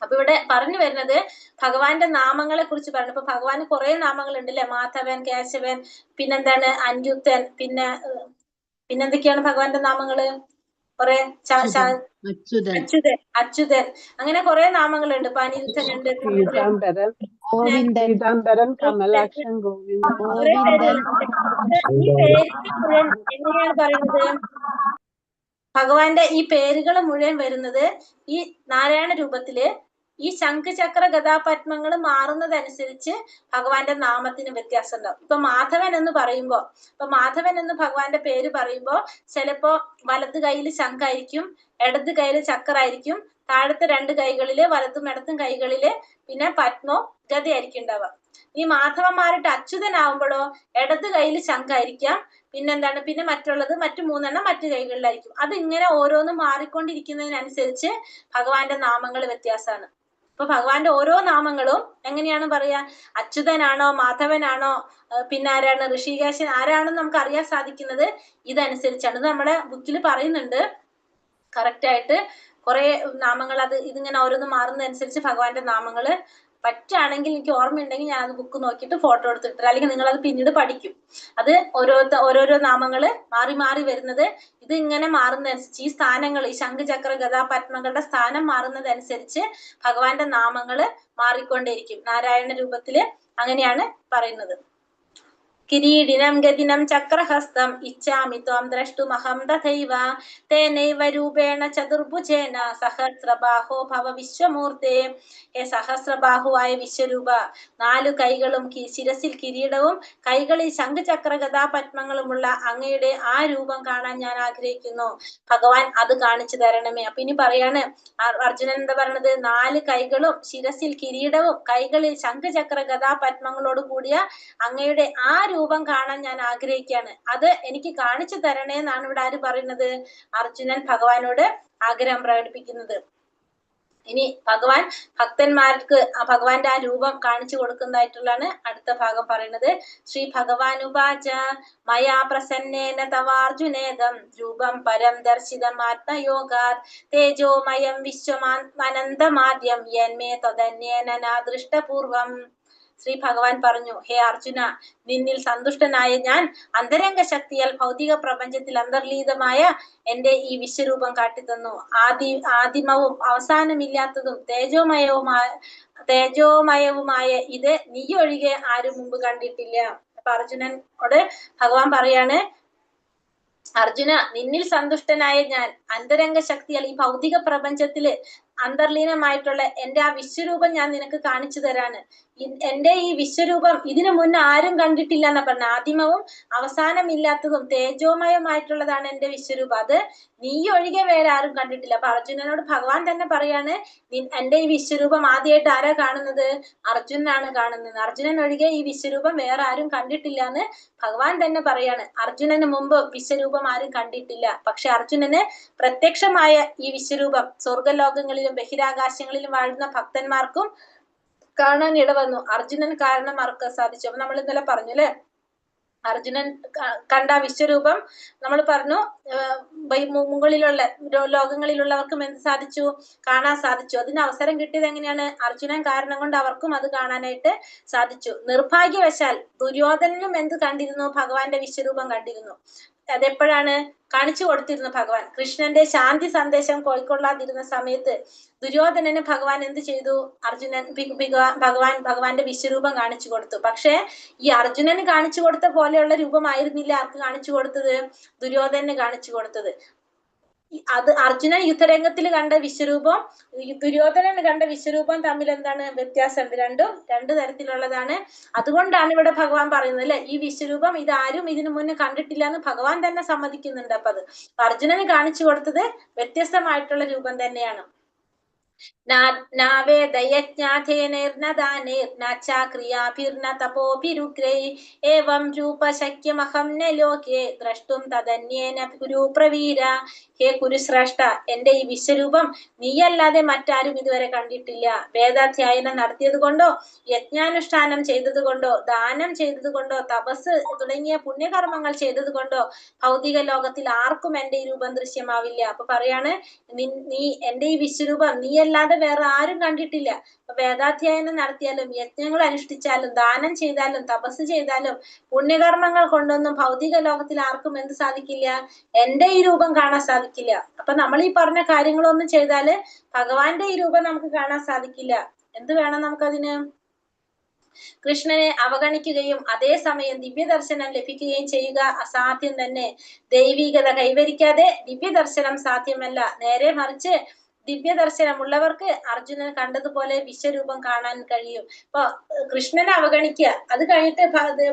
അപ്പൊ ഇവിടെ പറഞ്ഞു വരുന്നത് ഭഗവാന്റെ നാമങ്ങളെ കുറിച്ച് പറഞ്ഞു. ഇപ്പൊ ഭഗവാന് കുറെ നാമങ്ങൾ ഉണ്ട് അല്ലെ? മാധവൻ, കേശവൻ, പിന്നെന്താണ് അന്യുത്തൻ, പിന്നെന്തൊക്കെയാണ് ഭഗവാന്റെ നാമങ്ങള്? കുറെ അച്യുതൻ, അങ്ങനെ കുറെ നാമങ്ങളുണ്ട്. ഇപ്പൊ അനിരുദ്ധനുണ്ട്, കമലാക്ഷൻ, ഈ പേരുകൾ മുഴുവൻ എങ്ങനെയാണ് പറയുന്നത്? ഭഗവാന്റെ ഈ പേരുകൾ മുഴുവൻ വരുന്നത് ഈ നാരായണ രൂപത്തില് ഈ ശംഖ് ചക്ര ഗദാപത്മങ്ങൾ മാറുന്നതനുസരിച്ച് ഭഗവാന്റെ നാമത്തിന് വ്യത്യാസം ഉണ്ടാവും. ഇപ്പൊ മാധവൻ എന്ന് പറയുമ്പോ, മാധവൻ എന്ന് ഭഗവാന്റെ പേര് പറയുമ്പോ ചിലപ്പോ വലത് കൈയിൽ ശംഖായിരിക്കും, ഇടത് കൈയിൽ ചക്രായിരിക്കും, താഴത്തെ 2 കൈകളില്, വലത്തും ഇടത്തും കൈകളില് പിന്നെ പത്മോ ഗദയായിരിക്കും ഉണ്ടാവുക. ഈ മാധവന്മാരുടെ അച്യുതനാവുമ്പോഴോ ഇടത് കൈയിൽ ശംഖായിരിക്കാം, പിന്നെന്താണ്, പിന്നെ മറ്റുള്ളത് മറ്റു 3 എണ്ണം മറ്റു കൈകളിലായിരിക്കും. അത് ഇങ്ങനെ ഓരോന്നും മാറിക്കൊണ്ടിരിക്കുന്നതിനനുസരിച്ച് ഭഗവാന്റെ നാമങ്ങൾ വ്യത്യാസമാണ്. അപ്പൊ ഭഗവാന്റെ ഓരോ നാമങ്ങളും എങ്ങനെയാണ് പറയാ? അച്യുതനാണോ, മാധവനാണോ, പിന്നെ ആരാണ്, ഋഷികേശൻ ആരാണെന്ന് നമുക്ക് അറിയാൻ സാധിക്കുന്നത് ഇതനുസരിച്ചാണ്. ഇത് നമ്മുടെ ബുക്കിൽ പറയുന്നുണ്ട് കറക്റ്റ് ആയിട്ട് കുറെ നാമങ്ങൾ. അത് ഇതിങ്ങനെ ഓരോന്ന് മാറുന്നതനുസരിച്ച് ഭഗവാന്റെ നാമങ്ങള് പറ്റുകയാണെങ്കിൽ, എനിക്ക് ഓർമ്മയുണ്ടെങ്കിൽ ഞാൻ അത് ബുക്ക് നോക്കിയിട്ട് ഫോട്ടോ എടുത്തിട്ട്, അല്ലെങ്കിൽ നിങ്ങൾ അത് പിന്നീട് പഠിക്കും. അത് ഓരോരോ നാമങ്ങള് മാറി മാറി വരുന്നത് ഇത് ഇങ്ങനെ മാറുന്നതനുസരിച്ച്, ഈ സ്ഥാനങ്ങൾ, ഈ ശംഖ് ചക്ര ഗദാ പത്മങ്ങളുടെ സ്ഥാനം മാറുന്നതനുസരിച്ച് ഭഗവാന്റെ നാമങ്ങള് മാറിക്കൊണ്ടേയിരിക്കും. നാരായണ രൂപത്തില് അങ്ങനെയാണ് പറയുന്നത്. കിരീടിനം ഗദിനം ചക്രഹസ്തം ഇച്ഛാമി ത്വം ദ്രഷ്ടുമഹം തഥൈവ തേനൈവ രൂപേണ ചതുർഭുജേന സഹസ്രബാഹോ ഭവ വിശ്വമൂർത്തേ. സഹസ്രബാഹുവായ വിശ്വരൂപ, 4 കൈകളും ശിരസിൽ കിരീടവും കൈകളിൽ ശംഖ് ചക്ര ഗദാപത്മങ്ങളുമുള്ള അങ്ങയുടെ ആ രൂപം കാണാൻ ഞാൻ ആഗ്രഹിക്കുന്നു. ഭഗവാൻ അത് കാണിച്ചു തരണമേ. അപ്പൊ ഇനി പറയാണ് അർജുനൻ എന്താ പറയണത്? 4 കൈകളും ശിരസിൽ കിരീടവും കൈകളിൽ ശംഖ് ചക്ര ഗദാപത്മങ്ങളോട് കൂടിയ അങ്ങയുടെ ആ രൂപം കാണാൻ ഞാൻ ആഗ്രഹിക്കുകയാണ്, അത് എനിക്ക് കാണിച്ചു തരണേ എന്നാണ് ഇവിടെ ആര് പറയുന്നത്? അർജുനൻ ഭഗവാനോട് ആഗ്രഹം പ്രകടിപ്പിക്കുന്നത്. ഇനി ഭഗവാൻ ഭക്തന്മാർക്ക് ഭഗവാന്റെ ആ രൂപം കാണിച്ചു കൊടുക്കുന്നതായിട്ടുള്ളതാണ് അടുത്ത ഭാഗം പറയുന്നത്. ശ്രീ ഭഗവാനുവാച മയാ പ്രസന്നേന തവാർജുനേദം രൂപം പരം ദർശിതം ആത്മയോഗാത് തേജോമയം വിശ്വമാനന്ദമാദ്യം യന്മേ തദന്യേന നാദൃഷ്ടപൂർവം. ശ്രീ ഭഗവാൻ പറഞ്ഞു, ഹേ അർജുന, നിന്നിൽ സന്തുഷ്ടനായ ഞാൻ അന്തരംഗ ശക്തിയാൽ ഭൗതിക പ്രപഞ്ചത്തിൽ അന്തർലീതമായ എന്റെ ഈ വിശ്വരൂപം കാട്ടിത്തന്നു. ആദിമവും അവസാനമില്ലാത്തതും തേജോമയവുമായ ഇത് നീ ഒഴികെ ആരും മുമ്പ് കണ്ടിട്ടില്ല. അപ്പൊ അർജുനനോട് ഭഗവാൻ പറയാണ്, അർജുന, നിന്നിൽ സന്തുഷ്ടനായ ഞാൻ അന്തരംഗ ശക്തിയാൽ ഈ ഭൗതിക പ്രപഞ്ചത്തില് അന്തർലീനമായിട്ടുള്ള എന്റെ ആ വിശ്വരൂപം ഞാൻ നിനക്ക് കാണിച്ചു തരാണ്. എന്റെ ഈ വിശ്വരൂപം ഇതിനു മുന്നേ ആരും കണ്ടിട്ടില്ല എന്നാ പറഞ്ഞ. ആദിമവും അവസാനമില്ലാത്തതും തേജോമയമായിട്ടുള്ളതാണ് എന്റെ വിശ്വരൂപം. അത് നീ ഒഴികെ വേറെ ആരും കണ്ടിട്ടില്ല. അപ്പൊ അർജുനനോട് ഭഗവാൻ തന്നെ പറയാണ്, എന്റെ ഈ വിശ്വരൂപം ആദ്യമായിട്ട് ആരാ കാണുന്നത്? അർജുനാണ് കാണുന്നത്. അർജുനൻ ഒഴികെ ഈ വിശ്വരൂപം വേറെ ആരും കണ്ടിട്ടില്ല എന്ന് ഭഗവാൻ തന്നെ പറയാണ്. അർജുനന് മുമ്പ് വിശ്വരൂപം ആരും കണ്ടിട്ടില്ല. പക്ഷെ അർജുനന് പ്രത്യക്ഷമായ ഈ വിശ്വരൂപം സ്വർഗലോകങ്ങളിലും ബഹിരാകാശങ്ങളിലും വാഴുന്ന ഭക്തന്മാർക്കും കാണാൻ ഇടവന്നു. അർജുനൻ കാരണം മറക്കാൻ സാധിച്ചു. അപ്പൊ നമ്മൾ ഇന്നലെ പറഞ്ഞു അല്ലെ, അർജുനൻ കണ്ട വിശ്വരൂപം നമ്മൾ പറഞ്ഞു, മുകളിലുള്ള ലോകങ്ങളിലുള്ളവർക്കും എന്ത് സാധിച്ചു? കാണാൻ സാധിച്ചു. അതിന് അവസരം കിട്ടിയത് എങ്ങനെയാണ്? അർജുനൻ കാരണം കൊണ്ട് അവർക്കും അത് കാണാനായിട്ട് സാധിച്ചു. നിർഭാഗ്യവശാൽ ദുര്യോധനനും എന്ത് കണ്ടിരുന്നു? ഭഗവാന്റെ വിശ്വരൂപം കണ്ടിരുന്നു. അതെപ്പോഴാണ് കാണിച്ചു കൊടുത്തിരുന്നു ഭഗവാൻ? കൃഷ്ണന്റെ ശാന്തി സന്ദേശം കൈക്കൊള്ളാതിരുന്ന സമയത്ത് ദുര്യോധനന് ഭഗവാൻ എന്ത് ചെയ്തു? ഭഗവാന്റെ വിശ്വരൂപം കാണിച്ചു കൊടുത്തു. പക്ഷെ ഈ അർജുനന് കാണിച്ചു കൊടുത്ത പോലെയുള്ള രൂപമായിരുന്നില്ല ആർക്ക് കാണിച്ചു കൊടുത്തത്? ദുര്യോധനന് കാണിച്ചു കൊടുത്തത്. അത് അർജുനൻ യുദ്ധരംഗത്തിൽ കണ്ട വിശ്വരൂപം ദുര്യോധനൻ കണ്ട വിശ്വരൂപം തമ്മിൽ എന്താണ് വ്യത്യാസമുണ്ട്? രണ്ടും രണ്ടു തരത്തിലുള്ളതാണ്. അതുകൊണ്ടാണ് ഇവിടെ ഭഗവാൻ പറയുന്നത് അല്ലെ, ഈ വിശ്വരൂപം ഇതാരും ഇതിനു മുന്നേ കണ്ടിട്ടില്ല എന്ന് ഭഗവാൻ തന്നെ സമ്മതിക്കുന്നുണ്ട്. അപ്പൊ അത് അർജുനന് കാണിച്ചു കൊടുത്തത് വ്യത്യസ്തമായിട്ടുള്ള രൂപം തന്നെയാണ്. ഏവം രൂപ ശക്യമഹം ന ലോകേ ദ്രഷ്ടും തദന്യേന കുരു പ്രവീര. ഹേ കുരുശ്രേഷ്ഠ, എന്റെ ഈ വിശ്വരൂപം നീയല്ലാതെ മറ്റാരും ഇതുവരെ കണ്ടിട്ടില്ല. വേദാധ്യായനം നടത്തിയത് കൊണ്ടോ, യജ്ഞാനുഷ്ഠാനം ചെയ്തത് കൊണ്ടോ, ദാനം ചെയ്തത് കൊണ്ടോ, തപസ് തുടങ്ങിയ പുണ്യകർമ്മങ്ങൾ ചെയ്തത് കൊണ്ടോ ഭൗതിക ലോകത്തിൽ ആർക്കും എന്റെ ഈ രൂപം ദൃശ്യമാവില്ല. അപ്പൊ പറയാണ്, നീ എന്റെ ഈ വിശ്വരൂപം നീയല്ലാതെ വേറെ ആരും കണ്ടിട്ടില്ല. വേദാധ്യായനം നടത്തിയാലും യജ്ഞങ്ങൾ അനുഷ്ഠിച്ചാലും ദാനം ചെയ്താലും തപസ് ചെയ്താലും പുണ്യകർമ്മങ്ങൾ കൊണ്ടൊന്നും ഭൗതിക ലോകത്തിൽ ആർക്കും എന്ത് സാധിക്കില്ല? എന്റെ ഈ രൂപം കാണാൻ സാധിക്കില്ല. അപ്പൊ നമ്മൾ ഈ പറഞ്ഞ കാര്യങ്ങളൊന്നും ചെയ്താല് ഭഗവാന്റെ ഈ രൂപം നമുക്ക് കാണാൻ സാധിക്കില്ല. എന്ത് വേണം നമുക്കതിന്? കൃഷ്ണനെ അവഗണിക്കുകയും അതേസമയം ദിവ്യദർശനം ലഭിക്കുകയും ചെയ്യുക അസാധ്യം തന്നെ. ദൈവികത കൈവരിക്കാതെ ദിവ്യദർശനം സാധ്യമല്ല. നേരെ മറിച്ച് ദിവ്യദർശനമുള്ളവർക്ക് അർജുനൻ കണ്ടതുപോലെ വിശ്വരൂപം കാണാൻ കഴിയും. അപ്പൊ കൃഷ്ണനെ അവഗണിക്കുക, അത് കഴിഞ്ഞിട്ട്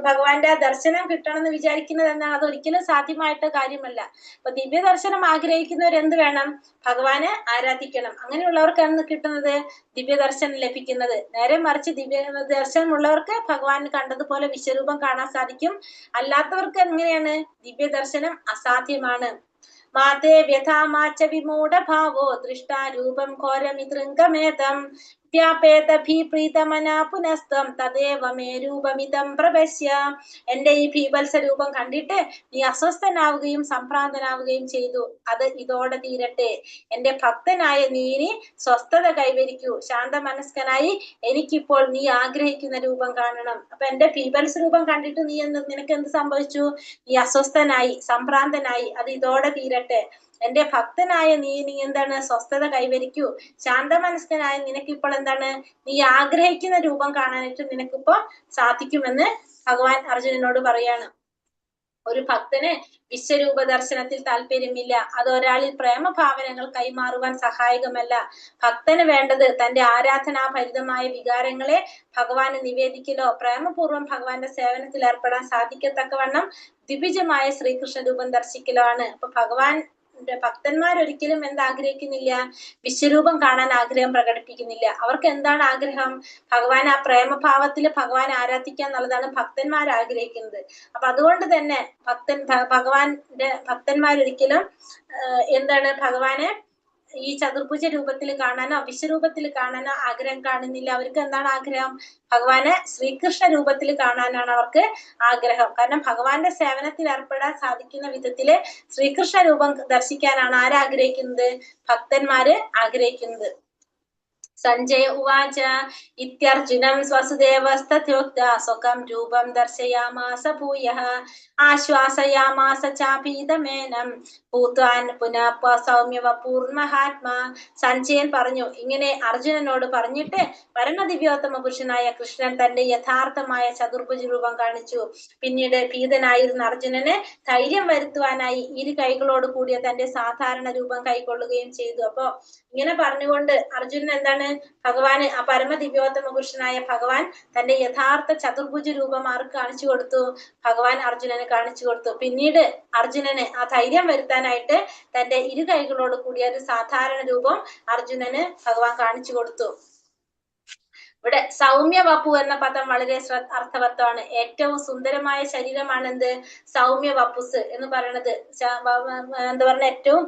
ഭഗവാന്റെ ദർശനം കിട്ടണം എന്ന് വിചാരിക്കുന്നത് എന്താണ്? അതൊരിക്കലും സാധ്യമായിട്ട് കാര്യമല്ല. അപ്പൊ ദിവ്യദർശനം ആഗ്രഹിക്കുന്നവർ എന്ത് വേണം? ഭഗവാനെ ആരാധിക്കണം. അങ്ങനെയുള്ളവർക്കാണ് കിട്ടുന്നത് ദിവ്യദർശനം ലഭിക്കുന്നത്. നേരെ മറിച്ച് ദിവ്യദർശനമുള്ളവർക്ക് ഭഗവാൻ കണ്ടതുപോലെ വിശ്വരൂപം കാണാൻ സാധിക്കും. അല്ലാത്തവർക്ക് എങ്ങനെയാണ്? ദിവ്യദർശനം അസാധ്യമാണ്. മാതേ വ്യഥാമാച്ച വിമൂഢഭാവോ ദൃഷ്ടാരൂപം ഘോരമിതൃംഗമേതം വ്യാപേതഭീപ്രീതമനാ പുനസ്തം തദേവ മേ രൂപമിതം പ്രപശ്യ. എന്റെ ഈ ഭീവത്സ രൂപം കണ്ടിട്ട് നീ അസ്വസ്ഥനാവുകയും സംഭ്രാന്തനാവുകയും ചെയ്തു. അത് ഇതോടെ തീരട്ടെ. എന്റെ ഭക്തനായ നീ ഇനി സ്വസ്ഥത കൈവരിക്കൂ. ശാന്തമനസ്കനായി എനിക്കിപ്പോൾ നീ ആഗ്രഹിക്കുന്ന രൂപം കാണണം. അപ്പൊ എന്റെ ഭീവത്സ രൂപം കണ്ടിട്ട് നിനക്ക് എന്ത് സംഭവിച്ചു? നീ അസ്വസ്ഥനായി, സംഭ്രാന്തനായി. അത് ഇതോടെ തീരട്ടെ. എന്റെ ഭക്തനായ നീ എന്താണ്? സ്വസ്ഥത കൈവരിക്കൂ. ശാന്തമനസ്കനായ നിനക്കിപ്പോൾ എന്താണ്? നീ ആഗ്രഹിക്കുന്ന രൂപം കാണാനായിട്ട് നിനക്കിപ്പോ സാധിക്കുമെന്ന് ഭഗവാൻ അർജുനനോട് പറയാണ്. ഒരു ഭക്തന് വിശ്വരൂപ ദർശനത്തിൽ താല്പര്യമില്ല. അത് ഒരാളിൽ പ്രേമഭാവനകൾ കൈമാറുവാൻ സഹായകമല്ല. ഭക്തന് വേണ്ടത് തന്റെ ആരാധനാഭരിതമായ വികാരങ്ങളെ ഭഗവാന് നിവേദിക്കലോ പ്രേമപൂർവ്വം ഭഗവാന്റെ സേവനത്തിൽ ഏർപ്പെടാൻ സാധിക്കത്തക്കവണ്ണം ദിവിജമായ ശ്രീകൃഷ്ണ രൂപം ദർശിക്കലോ ആണ്. അപ്പൊ ഭക്തന്മാരൊരിക്കലും എന്താഗ്രഹിക്കുന്നില്ല? വിശ്വരൂപം കാണാൻ ആഗ്രഹം പ്രകടിപ്പിക്കുന്നില്ല. അവർക്ക് എന്താണ് ആഗ്രഹം? ഭഗവാൻ ആ പ്രേമഭാവത്തില് ഭഗവാൻ ആരാധിക്കുക എന്നുള്ളതാണ് ഭക്തന്മാർ ആഗ്രഹിക്കുന്നത്. അപ്പൊ അതുകൊണ്ട് തന്നെ ഭക്തന്മാരൊരിക്കലും എന്താണ്? ഭഗവാനെ ഈ ചതുർഭുജ രൂപത്തിൽ കാണാനോ വിശ്വരൂപത്തിൽ കാണാനോ ആഗ്രഹം കാണുന്നില്ല. അവർക്ക് എന്താണ് ആഗ്രഹം? ഭഗവാനെ ശ്രീകൃഷ്ണ രൂപത്തിൽ കാണാനാണ് അവർക്ക് ആഗ്രഹം. കാരണം ഭഗവാന്റെ സേവനത്തിൽ ഏർപ്പെടാൻ സാധിക്കുന്ന വിധത്തില് ശ്രീകൃഷ്ണ രൂപം ദർശിക്കാനാണ് ആരാഗ്രഹിക്കുന്നത്? ഭക്തന്മാര് ആഗ്രഹിക്കുന്നത്. സഞ്ജയ ഉവാച ഇത്യർജുനം സ്വസുദേവസ്തഥോക്ത സ്വകം രൂപം ദർശയാമാസ ഭൂയഃ ആശ്വാസയാമാസ ചാപീതമേനം ഭൂത്വാൻ പുനഃ സൗമ്യവപൂർമഹാത്മാ. സഞ്ജയൻ പറഞ്ഞു, ഇങ്ങനെ അർജുനനോട് പറഞ്ഞിട്ട് പരമദിവ്യോത്തമ പുരുഷനായ കൃഷ്ണൻ തന്റെ യഥാർത്ഥമായ ചതുർഭുജ രൂപം കാണിച്ചു. പിന്നീട് ഭീതനായിരുന്ന അർജുനന് ധൈര്യം വരുത്തുവാനായി ഇരു കൈകളോട് കൂടിയ തന്റെ സാധാരണ രൂപം കൈക്കൊള്ളുകയും ചെയ്തു. അപ്പൊ ഇങ്ങനെ പറഞ്ഞുകൊണ്ട് അർജുനൻ എന്താണ്? ഭഗവാന് ആ പരമദിവ്യോത്തമ പുരുഷനായ ഭഗവാൻ തന്റെ യഥാർത്ഥ ചതുർഭുജ രൂപം ആർക്ക് കാണിച്ചു കൊടുത്തു? ഭഗവാൻ അർജുനന് കാണിച്ചു കൊടുത്തു. പിന്നീട് അർജുനന് ആ ധൈര്യം വരുത്താനായിട്ട് തന്റെ ഇരു കൈകളോട് കൂടിയ ഒരു സാധാരണ രൂപം അർജുനന് ഭഗവാൻ കാണിച്ചു കൊടുത്തു. ഇവിടെ സൗമ്യ വപു എന്ന പദം വളരെ അർത്ഥവത്താണ്. ഏറ്റവും സുന്ദരമായ ശരീരമാണ് എന്ത്? സൗമ്യ വപുസ് എന്ന് പറയുന്നത്. എന്താ പറയുക? ഏറ്റവും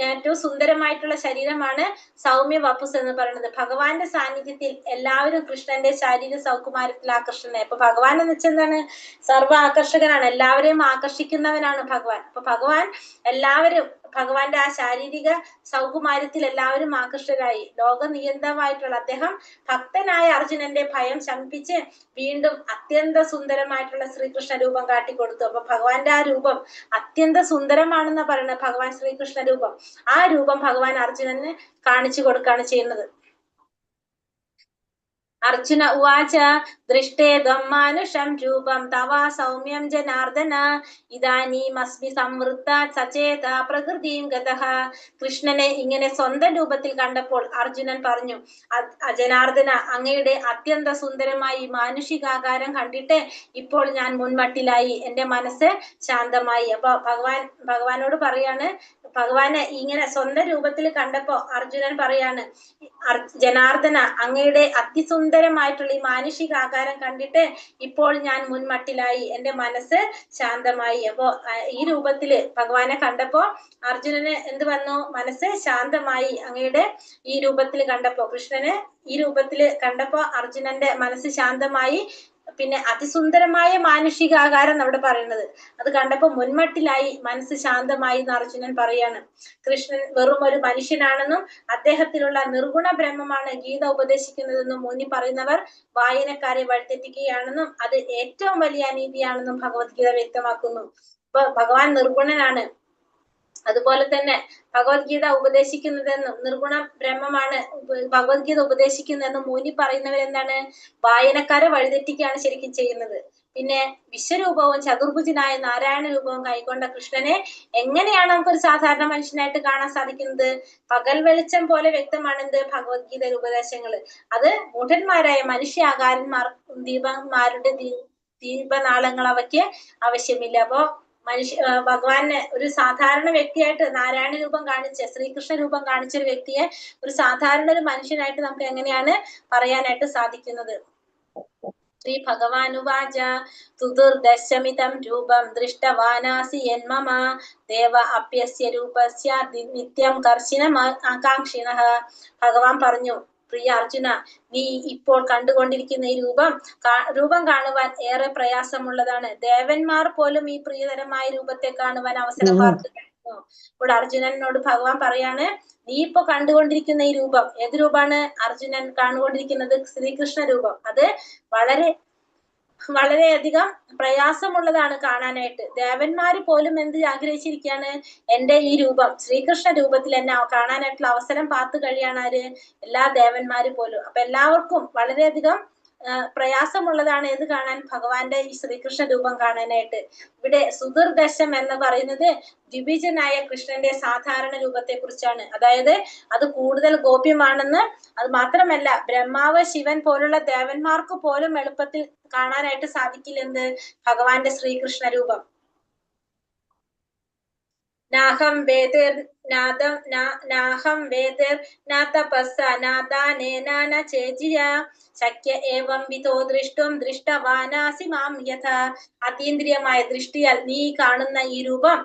ഏറ്റവും സുന്ദരമായിട്ടുള്ള ശരീരമാണ് സൗമ്യ വപുസ് എന്ന് പറയുന്നത്. ഭഗവാന്റെ സാന്നിധ്യത്തിൽ എല്ലാവരും കൃഷ്ണന്റെ ശാരീരിക സൗകുമാര്യത്തിൽ ആകർഷണേ. അപ്പൊ ഭഗവാൻ എന്ന് വെച്ചാൽ എന്താണ്? സർവ്വ ആകർഷകനാണ്, എല്ലാവരെയും ആകർഷിക്കുന്നവനാണ് ഭഗവാൻ. അപ്പൊ ഭഗവാൻ എല്ലാവരും ഭഗവാന്റെ ആ ശാരീരിക സൗകുമാര്യത്തിൽ എല്ലാവരും ആകർഷകരായി. ലോകനിയന്തമായിട്ടുള്ള അദ്ദേഹം ഭക്തനായ അർജുനന്റെ ഭയം ശമിപ്പിച്ച് വീണ്ടും അത്യന്ത സുന്ദരമായിട്ടുള്ള ശ്രീകൃഷ്ണ രൂപം കാട്ടിക്കൊടുത്തു. അപ്പൊ ഭഗവാന്റെ ആ രൂപം അത്യന്ത സുന്ദരമാണെന്ന് പറയുന്നത് ഭഗവാൻ ശ്രീകൃഷ്ണ രൂപം. ആ രൂപം ഭഗവാൻ അർജുനന് കാണിച്ചു കൊടുക്കുകയാണ് ചെയ്യുന്നത്. അർജുന ഉവാച ദൃഷ്ടേദം മാനുഷം രൂപം തവ സൗമ്യം ജനാർദ്ദന ഇദാനീമസ്മി സംവൃത്ത സചേത പ്രകൃതിം ഗതഃ. കൃഷ്ണനെ ഇങ്ങനെ സ്വന്തം രൂപത്തിൽ കണ്ടപ്പോൾ അർജുനൻ പറഞ്ഞു, ജനാർദ്ദന, അങ്ങയുടെ അത്യന്ത സുന്ദരമായി മാനുഷികാകാരം കണ്ടിട്ട് ഇപ്പോൾ ഞാൻ മുൻമട്ടിലായി, എന്റെ മനസ്സ് ശാന്തമായി. അപ്പൊ ഭഗവാനോട് പറയാണ്, ഭഗവാനെ ഇങ്ങനെ സ്വന്തം രൂപത്തിൽ കണ്ടപ്പോ അർജുനൻ പറയാണ്, ജനാർദ്ദന, അങ്ങയുടെ അതിസുന്ദരമായിട്ടുള്ള ഈ മാനുഷിക ആകാരം കണ്ടിട്ട് ഇപ്പോൾ ഞാൻ മുൻമട്ടിലായി, എന്റെ മനസ്സ് ശാന്തമായി. അപ്പോ ഈ രൂപത്തില് ഭഗവാനെ കണ്ടപ്പോ അർജുനന് എന്ത് വന്നു? മനസ്സ് ശാന്തമായി. അങ്ങയുടെ ഈ രൂപത്തിൽ കണ്ടപ്പോ, കൃഷ്ണന് ഈ രൂപത്തിൽ കണ്ടപ്പോ അർജുനന്റെ മനസ്സ് ശാന്തമായി. പിന്നെ അതിസുന്ദരമായ മാനുഷിക ആകാരം നമ്മുടെ പറയുന്നത്, അത് കണ്ടപ്പോ മുൻമട്ടിലായി, മനസ്സ് ശാന്തമായി എന്ന് അർജുനൻ പറയാണ്. കൃഷ്ണൻ വെറും ഒരു മനുഷ്യനാണെന്നും അദ്ദേഹത്തിലുള്ള നിർഗുണ ബ്രഹ്മമാണ് ഗീത ഉപദേശിക്കുന്നതെന്നും ഊന്നി പറയുന്നവർ വായനക്കാരെ വഴിതെറ്റിക്കുകയാണെന്നും അത് ഏറ്റവും വലിയ അനീതിയാണെന്നും ഭഗവത്ഗീത വ്യക്തമാക്കുന്നു. ഇപ്പൊ ഭഗവാൻ നിർഗുണനാണ്, അതുപോലെ തന്നെ ഭഗവത്ഗീത ഉപദേശിക്കുന്നതെന്നും നിർഗുണ ബ്രഹ്മമാണ് ഭഗവത്ഗീത ഉപദേശിക്കുന്നതെന്നും ഊന്നി പറയുന്നവരെന്താണ്? വായനക്കാരെ വഴിതെറ്റിക്കുകയാണ് ശരിക്കും ചെയ്യുന്നത്. പിന്നെ വിശ്വരൂപവും ചതുർഭുജനായ നാരായണ രൂപവും കൈക്കൊണ്ട കൃഷ്ണനെ എങ്ങനെയാണ് നമുക്കൊരു സാധാരണ മനുഷ്യനായിട്ട് കാണാൻ സാധിക്കുന്നത്? പകൽ വെളിച്ചം പോലെ വ്യക്തമാണ് എന്ത്? ഭഗവത്ഗീത ഉപദേശങ്ങള്. അത് മൂഢന്മാരായ മനുഷ്യാകാരന്മാർ ദീപന്മാരുടെ ദീപനാളങ്ങൾ അവയ്ക്ക് ആവശ്യമില്ല. അപ്പോ ഭഗവാനെ ഒരു സാധാരണ വ്യക്തിയായിട്ട് നാരായണ രൂപം കാണിച്ച, ശ്രീകൃഷ്ണ രൂപം കാണിച്ച ഒരു വ്യക്തിയെ ഒരു സാധാരണ ഒരു മനുഷ്യനായിട്ട് നമുക്ക് എങ്ങനെയാണ് പറയാനായിട്ട് സാധിക്കുന്നത്? ശ്രീ ഭഗവാനുവാച തുദുർദശമിതം രൂപം ദൃഷ്ടവാനാസി യന്മമ ദേവ അപ്യസ്യ രൂപസ്യ നിത്യം കർശിനം ആകാംക്ഷിണഃ. ഭഗവാൻ പറഞ്ഞു, പ്രിയ അർജുന, നീ ഇപ്പോൾ കണ്ടുകൊണ്ടിരിക്കുന്ന ഈ രൂപം കാണുവാൻ ഏറെ പ്രയാസമുള്ളതാണ്. ദേവന്മാർ പോലും ഈ പ്രിയതരമായ രൂപത്തെ കാണുവാൻ അവസരം പാർക്കുന്നു. ഇപ്പോൾ അർജുനനോട് ഭഗവാൻ പറയാണ്, നീ ഇപ്പൊ കണ്ടുകൊണ്ടിരിക്കുന്ന ഈ രൂപം ഏത് രൂപമാണ്? അർജുനൻ കണ്ടുകൊണ്ടിരിക്കുന്നത് ശ്രീകൃഷ്ണ രൂപം. അത് വളരെയധികം പ്രയാസമുള്ളതാണ് കാണാനായിട്ട്. ദേവന്മാര് പോലും എന്ത് ആഗ്രഹിച്ചിരിക്കുകയാണ്? എന്റെ ഈ രൂപം ശ്രീകൃഷ്ണ രൂപത്തിൽ എന്നെ കാണാനായിട്ടുള്ള അവസരം പാത്തു കഴിയാണ് ആര്? എല്ലാ ദേവന്മാര് പോലും. അപ്പൊ എല്ലാവർക്കും വളരെയധികം പ്രയാസമുള്ളതാണ് ഏത് കാണാൻ? ഭഗവാന്റെ ഈ ശ്രീകൃഷ്ണ രൂപം കാണാനായിട്ട്. ഇവിടെ സുദുർദശം എന്ന് പറയുന്നത് ദ്വിബീജനായ കൃഷ്ണന്റെ സാധാരണ രൂപത്തെ കുറിച്ചാണ്. അതായത് അത് കൂടുതൽ ഗോപ്യമാണെന്ന്, അത് മാത്രമല്ല ബ്രഹ്മാവ് ശിവൻ പോലുള്ള ദേവന്മാർക്ക് പോലും എളുപ്പത്തിൽ കാണാനായിട്ട് സാധിക്കില്ലെന്ന് ഭഗവാന്റെ ശ്രീകൃഷ്ണ രൂപം. നാഹം വേദിർ നാതപസ്സ നാദാനേന ന ചേജിയ ശക്യ ഏവം വിധോ ദൃഷ്ടും ദൃഷ്ടവാനാസി മാം യഥാ. അതീന്ദ്രിയമായ ദൃഷ്ടിയാൽ നീ കാണുന്ന ഈ രൂപം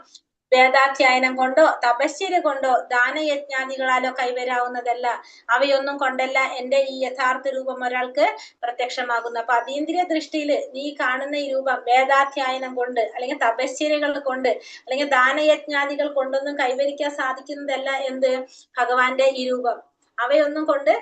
വേദാധ്യയനം കൊണ്ടോ തപശ്ചര്യ കൊണ്ടോ ദാനയജ്ഞാദികളാലോ കൈവരാവുന്നതല്ല. അവയൊന്നും കൊണ്ടല്ല എന്റെ ഈ യഥാർത്ഥ രൂപം ഒരാൾക്ക് പ്രത്യക്ഷമാകുന്നു. അപ്പൊ അതീന്ദ്രിയ ദൃഷ്ടിയിൽ നീ കാണുന്ന ഈ രൂപം വേദാധ്യയനം കൊണ്ട് അല്ലെങ്കിൽ തപശ്ചര്യകൾ കൊണ്ട് അല്ലെങ്കിൽ ദാനയജ്ഞാദികൾ കൊണ്ടൊന്നും കൈവരിക്കാൻ സാധിക്കുന്നതല്ല എന്ത്? ഭഗവാന്റെ ഈ രൂപം. അവയൊന്നും കൊണ്ട്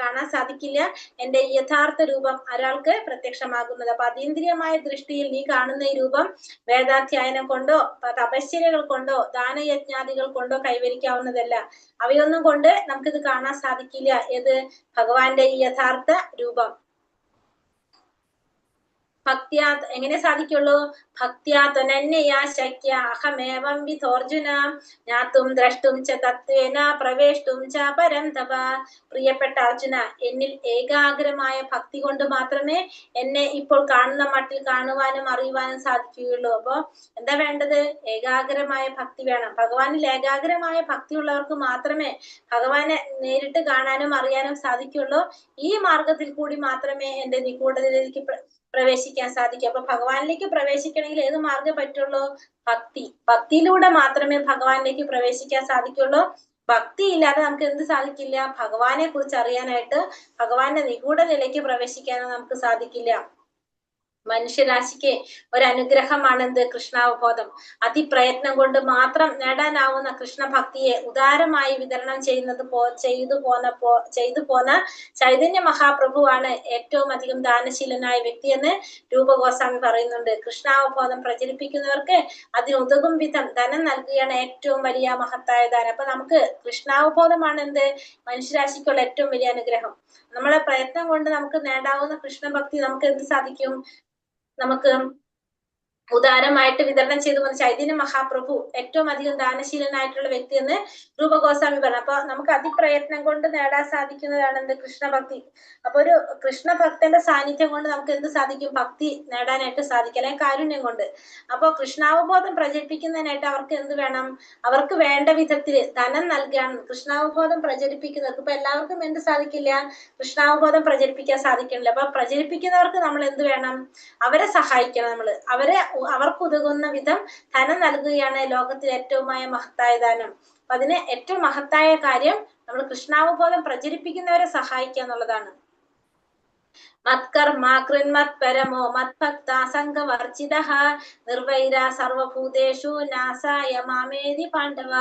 കാണാൻ സാധിക്കില്ല എന്റെ ഈ യഥാർത്ഥ രൂപം ഒരാൾക്ക് പ്രത്യക്ഷമാകുന്നത്. അപ്പൊ അതീന്ദ്രിയമായ ദൃഷ്ടിയിൽ നീ കാണുന്ന ഈ രൂപം വേദാധ്യയനം കൊണ്ടോ തപശ്ചര്യകൾ കൊണ്ടോ ദാനയജ്ഞാദികൾ കൊണ്ടോ കൈവരിക്കാവുന്നതല്ല. അവയൊന്നും കൊണ്ട് നമുക്കിത് കാണാൻ സാധിക്കില്ല. ഏത്? ഭഗവാന്റെ ഈ യഥാർത്ഥ രൂപം. ഭക്തിയാ എങ്ങനെ സാധിക്കുള്ളൂ? ഭക്തിയാ ത്വനന്യയാ ശക്യ അഹമേവം വിധോർജുന ജ്ഞാതും ദ്രഷ്ടും ച തത്വേന പ്രവേഷ്ടും ച പരം തപ. പ്രിയപ്പെട്ട അർജുന, എന്നിൽ ഏകാഗ്രമായ ഭക്തി കൊണ്ട് മാത്രമേ എന്നെ ഇപ്പോൾ കാണുന്ന മട്ടിൽ കാണുവാനും അറിയുവാനും സാധിക്കുകയുള്ളൂ. അപ്പൊ എന്താ വേണ്ടത്? ഏകാഗ്രമായ ഭക്തി വേണം. ഭഗവാനിൽ ഏകാഗ്രമായ ഭക്തിയുള്ളവർക്ക് മാത്രമേ ഭഗവാനെ നേരിട്ട് കാണാനും അറിയാനും സാധിക്കുള്ളൂ. ഈ മാർഗത്തിൽ കൂടി മാത്രമേ എന്റെ നിഗൂഢതയിലേക്ക് പ്രവേശിക്കാൻ സാധിക്കും. അപ്പൊ ഭഗവാനിലേക്ക് പ്രവേശിക്കണമെങ്കിൽ ഏത് മാർഗ്ഗം പറ്റുള്ളൂ? ഭക്തിയിലൂടെ മാത്രമേ ഭഗവാനിലേക്ക് പ്രവേശിക്കാൻ സാധിക്കുള്ളൂ. ഭക്തി ഇല്ലാതെ നമുക്ക് എന്ത് സാധിക്കില്ല? ഭഗവാനെ കുറിച്ച് അറിയാനായിട്ട്, ഭഗവാന്റെ നിഗൂഢതയിലേക്ക് പ്രവേശിക്കാനോ നമുക്ക് സാധിക്കില്ല. മനുഷ്യരാശിക്ക് ഒരു അനുഗ്രഹമാണ് എന്ത്? കൃഷ്ണാവബോധം. അതിപ്രയത്നം കൊണ്ട് മാത്രം നേടാനാവുന്ന കൃഷ്ണഭക്തിയെ ഉദാരമായി വിതരണം ചെയ്തു പോന്ന ചൈതന്യ മഹാപ്രഭുവാണ് ഏറ്റവും അധികം ദാനശീലനായ വ്യക്തിയെന്ന് രൂപഗോസ്വാമി പറയുന്നുണ്ട്. കൃഷ്ണാവബോധം പ്രചരിപ്പിക്കുന്നവർക്ക് അതിനുതകും വിധം ധനം നൽകുകയാണ് ഏറ്റവും വലിയ മഹത്തായ ദാനം. അപ്പൊ നമുക്ക് കൃഷ്ണാവബോധമാണ് എന്ത്? മനുഷ്യരാശിക്കുള്ള ഏറ്റവും വലിയ അനുഗ്രഹം. നമ്മളെ പ്രയത്നം കൊണ്ട് നമുക്ക് നേടാവുന്ന കൃഷ്ണഭക്തി നമുക്ക് എന്ത് സാധിക്കും? നമുക്ക് ഉദാരമായിട്ട് വിതരണം ചെയ്തു വന്ന ചൈതന്യ മഹാപ്രഭു ഏറ്റവും അധികം ദാനശീലനായിട്ടുള്ള വ്യക്തി എന്ന് രൂപഗോസ്വാമി പറഞ്ഞു. അപ്പൊ നമുക്ക് അതിപ്രയത്നം കൊണ്ട് നേടാൻ സാധിക്കുന്നതാണ് എന്ത്? കൃഷ്ണഭക്തി. അപ്പൊ ഒരു കൃഷ്ണഭക്തന്റെ സാന്നിധ്യം കൊണ്ട് നമുക്ക് എന്ത് സാധിക്കും? ഭക്തി നേടാനായിട്ട് സാധിക്കും, അല്ലെങ്കിൽ കാരുണ്യം കൊണ്ട്. അപ്പൊ കൃഷ്ണാവബോധം പ്രചരിപ്പിക്കുന്നതിനായിട്ട് അവർക്ക് എന്ത് വേണം? അവർക്ക് വേണ്ട വിധത്തില് ധനം നൽകുകയാണ്. കൃഷ്ണാവബോധം പ്രചരിപ്പിക്കുന്നവർക്ക് ഇപ്പൊ എല്ലാവർക്കും എന്ത് സാധിക്കില്ല? കൃഷ്ണാവബോധം പ്രചരിപ്പിക്കാൻ സാധിക്കണില്ല. അപ്പൊ പ്രചരിപ്പിക്കുന്നവർക്ക് നമ്മൾ എന്ത് വേണം? അവരെ സഹായിക്കണം. അവർക്ക് ഉതകുന്ന വിധം ധനം നൽകുകയാണ് ലോകത്തിലെ ഏറ്റവുമായ മഹത്തായ ദാനം. അപ്പൊ അതിന് ഏറ്റവും മഹത്തായ കാര്യം നമ്മൾ കൃഷ്ണാവബോധം പ്രചരിപ്പിക്കുന്നവരെ സഹായിക്കുക എന്നുള്ളതാണ്. മത്കർമ്മ കൃന്മത് പരമോ മത്ഭക്ത സംഘവർജിതഃ നിർവൈര സർവഭൂതേഷു നാസായ മാമേതി പാണ്ഡവ.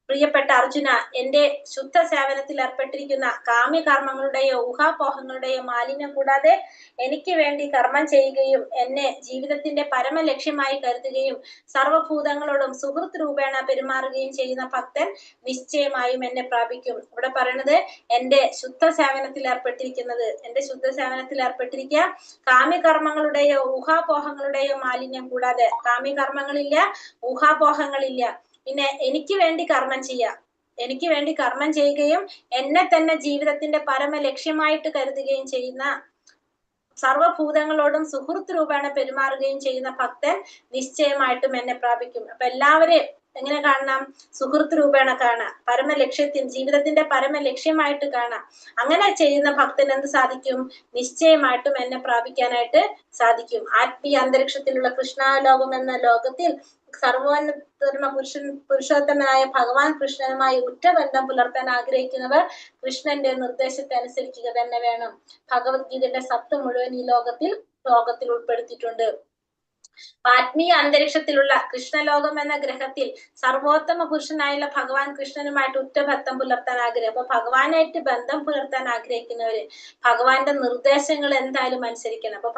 പ്രിയപ്പെട്ട അർജുന, എന്റെ ശുദ്ധ സേവനത്തിൽ ഏർപ്പെട്ടിരിക്കുന്ന കാമ്യകർമ്മങ്ങളുടെയോ ഊഹാപോഹങ്ങളുടെയോ മാലിന്യം കൂടാതെ എനിക്ക് വേണ്ടി കർമ്മം ചെയ്യുകയും എന്നെ ജീവിതത്തിന്റെ പരമലക്ഷ്യമായി കരുതുകയും സർവഭൂതങ്ങളോടും സുഹൃത്ത് രൂപേണ പെരുമാറുകയും ചെയ്യുന്ന ഭക്തൻ നിശ്ചയമായും എന്നെ പ്രാപിക്കും. ഇവിടെ പറയുന്നത് എന്റെ ശുദ്ധ സേവനത്തിൽ ഏർപ്പെട്ടിരിക്കുക, കാമ്യകർമ്മങ്ങളുടെയോ ഊഹാപോഹങ്ങളുടെയോ മാലിന്യം കൂടാതെ. കാമ്യകർമ്മങ്ങളില്ല, ഊഹാപോഹങ്ങളില്ല. പിന്നെ എനിക്ക് വേണ്ടി കർമ്മം ചെയ്യുകയും എന്നെ തന്നെ ജീവിതത്തിന്റെ പരമ ലക്ഷ്യമായിട്ട് കരുതുകയും ചെയ്യുന്ന, സർവഭൂതങ്ങളോടും സുഹൃത്ത് രൂപേണ പെരുമാറുകയും ചെയ്യുന്ന ഭക്തൻ നിശ്ചയമായിട്ടും എന്നെ പ്രാപിക്കും. അപ്പൊ എല്ലാവരെയും എങ്ങനെ കാണണം? സുഹൃത്ത് രൂപേണ കാണാം, ജീവിതത്തിന്റെ പരമ ലക്ഷ്യമായിട്ട് കാണാം. അങ്ങനെ ചെയ്യുന്ന ഭക്തൻ എന്ത് സാധിക്കും? നിശ്ചയമായിട്ടും എന്നെ പ്രാപിക്കാനായിട്ട് സാധിക്കും. ആത്മീയ അന്തരീക്ഷത്തിലുള്ള കൃഷ്ണാലോകം എന്ന ലോകത്തിൽ സർവോന്നത പുരുഷോത്തമനായ ഭഗവാൻ കൃഷ്ണനുമായി ഉറ്റബന്ധം പുലർത്താൻ ആഗ്രഹിക്കുന്നവർ കൃഷ്ണന്റെ നിർദ്ദേശത്തെ അനുസരിക്കുക തന്നെ വേണം. ഭഗവത്ഗീതയുടെ സത്ത് മുഴുവൻ ഈ ലോകത്തിൽ ഉൾപ്പെടുത്തിയിട്ടുണ്ട്. ആത്മീയ അന്തരീക്ഷത്തിലുള്ള കൃഷ്ണലോകം എന്ന ഗ്രഹത്തിൽ സർവോത്തമ പുരുഷനായുള്ള ഭഗവാൻ കൃഷ്ണനുമായിട്ട് ഉറ്റബന്ധം പുലർത്താൻ ആഗ്രഹം. അപ്പൊ ഭഗവാനായിട്ട് ബന്ധം പുലർത്താൻ ആഗ്രഹിക്കുന്നവര് ഭഗവാന്റെ നിർദ്ദേശങ്ങൾ എന്തായാലും അനുസരിക്കണം. അപ്പൊ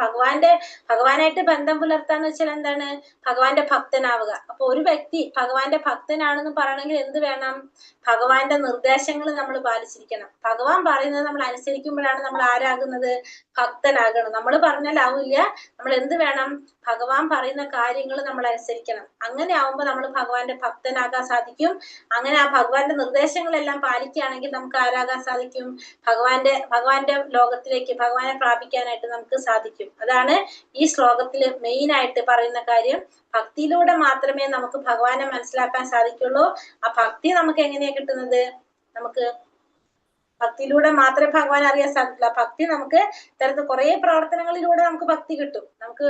ഭഗവാനായിട്ട് ബന്ധം പുലർത്താന്ന് വെച്ചാൽ എന്താണ്? ഭഗവാന്റെ ഭക്തനാവുക. അപ്പൊ ഒരു വ്യക്തി ഭഗവാന്റെ ഭക്തനാണെന്ന് പറയണമെങ്കിൽ എന്ത് വേണം? ഭഗവാന്റെ നിർദ്ദേശങ്ങൾ നമ്മൾ പാലിച്ചിരിക്കണം. ഭഗവാൻ പറയുന്നത് നമ്മൾ അനുസരിക്കുമ്പോഴാണ് നമ്മൾ ആരാകുന്നത്? ഭക്തനാകണം. നമ്മൾ പറഞ്ഞാൽ ആവില്ല. നമ്മൾ എന്ത് വേണം? ഭഗവാൻ പറയുന്ന കാര്യങ്ങൾ നമ്മൾ അനുസരിക്കണം. അങ്ങനെ ആവുമ്പോൾ നമ്മൾ ഭഗവാന്റെ ഭക്തനാകാൻ സാധിക്കും. അങ്ങനെ ആ ഭഗവാന്റെ നിർദ്ദേശങ്ങളെല്ലാം പാലിക്കുകയാണെങ്കിൽ നമുക്ക് ആരാകാൻ സാധിക്കും? ഭഗവാന്റെ ലോകത്തിലേക്ക് ഭഗവാനെ പ്രാപിക്കാനായിട്ട് നമുക്ക് സാധിക്കും. അതാണ് ഈ ശ്ലോകത്തിൽ മെയിൻ ആയിട്ട് പറയുന്ന കാര്യം. ഭക്തിയിലൂടെ മാത്രമേ നമുക്ക് ഭഗവാനെ മനസ്സിലാക്കാൻ സാധിക്കുള്ളൂ. ആ ഭക്തി നമുക്ക് എങ്ങനെയാ കിട്ടുന്നത്? നമുക്ക് ഭക്തിയിലൂടെ മാത്രമേ ഭഗവാൻ അറിയാൻ സാധിക്കില്ല. ഭക്തി നമുക്ക് കുറെ പ്രവർത്തനങ്ങളിലൂടെ നമുക്ക് ഭക്തി കിട്ടും. നമുക്ക്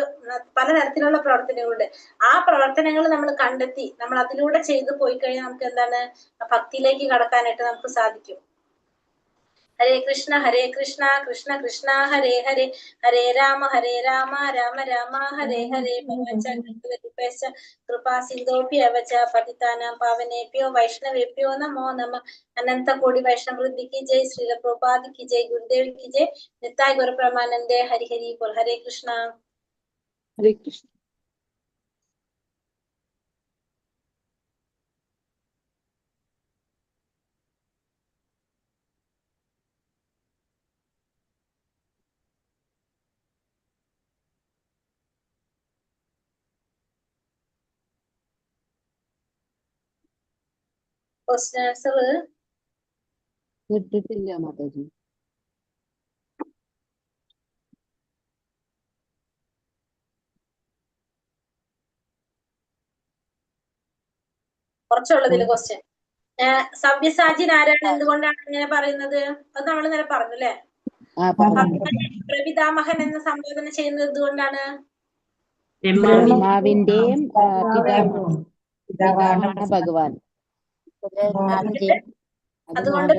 പലതരത്തിലുള്ള പ്രവർത്തനങ്ങളുണ്ട്. ആ പ്രവർത്തനങ്ങൾ നമ്മൾ കണ്ടെത്തി നമ്മൾ അതിലൂടെ ചെയ്തു പോയി കഴിഞ്ഞാൽ നമുക്ക് എന്താണ്? ഭക്തിയിലേക്ക് കടക്കാനായിട്ട് നമുക്ക് സാധിക്കും. ഹരേ കൃഷ്ണ കൃഷ്ണ കൃഷ്ണ ഹരേ ഹരേ, ഹരേ രാമ രാമ രാമ ഹരേ ഹരേ. കൃപാ സിന്ധോഭ്യവച പതിതാനാം പാവനേഭ്യോ വൈഷ്ണവേഭ്യോ നമോ നമഃ. अनंत कोटि वैष्णव वृंद की जय, श्रील प्रभुपाद की जय, गुरुदेव की जय, निताय गौर परमानंदे। हरि हरि बोल। हरे कृष्णा। हरे कृष्ण। क्वेश्चन आंसर കിട്ടിട്ടില്ല മാതാജി. കുറച്ചുള്ളതില് ക്വസ്റ്റ്യൻ. സവ്യസാചിൻ ആരാണ്? എന്തുകൊണ്ടാണ് ഇങ്ങനെ പറയുന്നത്? അത് നമ്മൾ ഇന്നലെ പറഞ്ഞു അല്ലെ? ഭഗവാനെ പ്രപിതാമഹൻ എന്ന് സംബോധന ചെയ്യുന്നത് എന്തുകൊണ്ടാണ്? ബ്രഹ്മാവിന്റെയും പിതാവാണ് ഭഗവാൻ. അതുകൊണ്ട്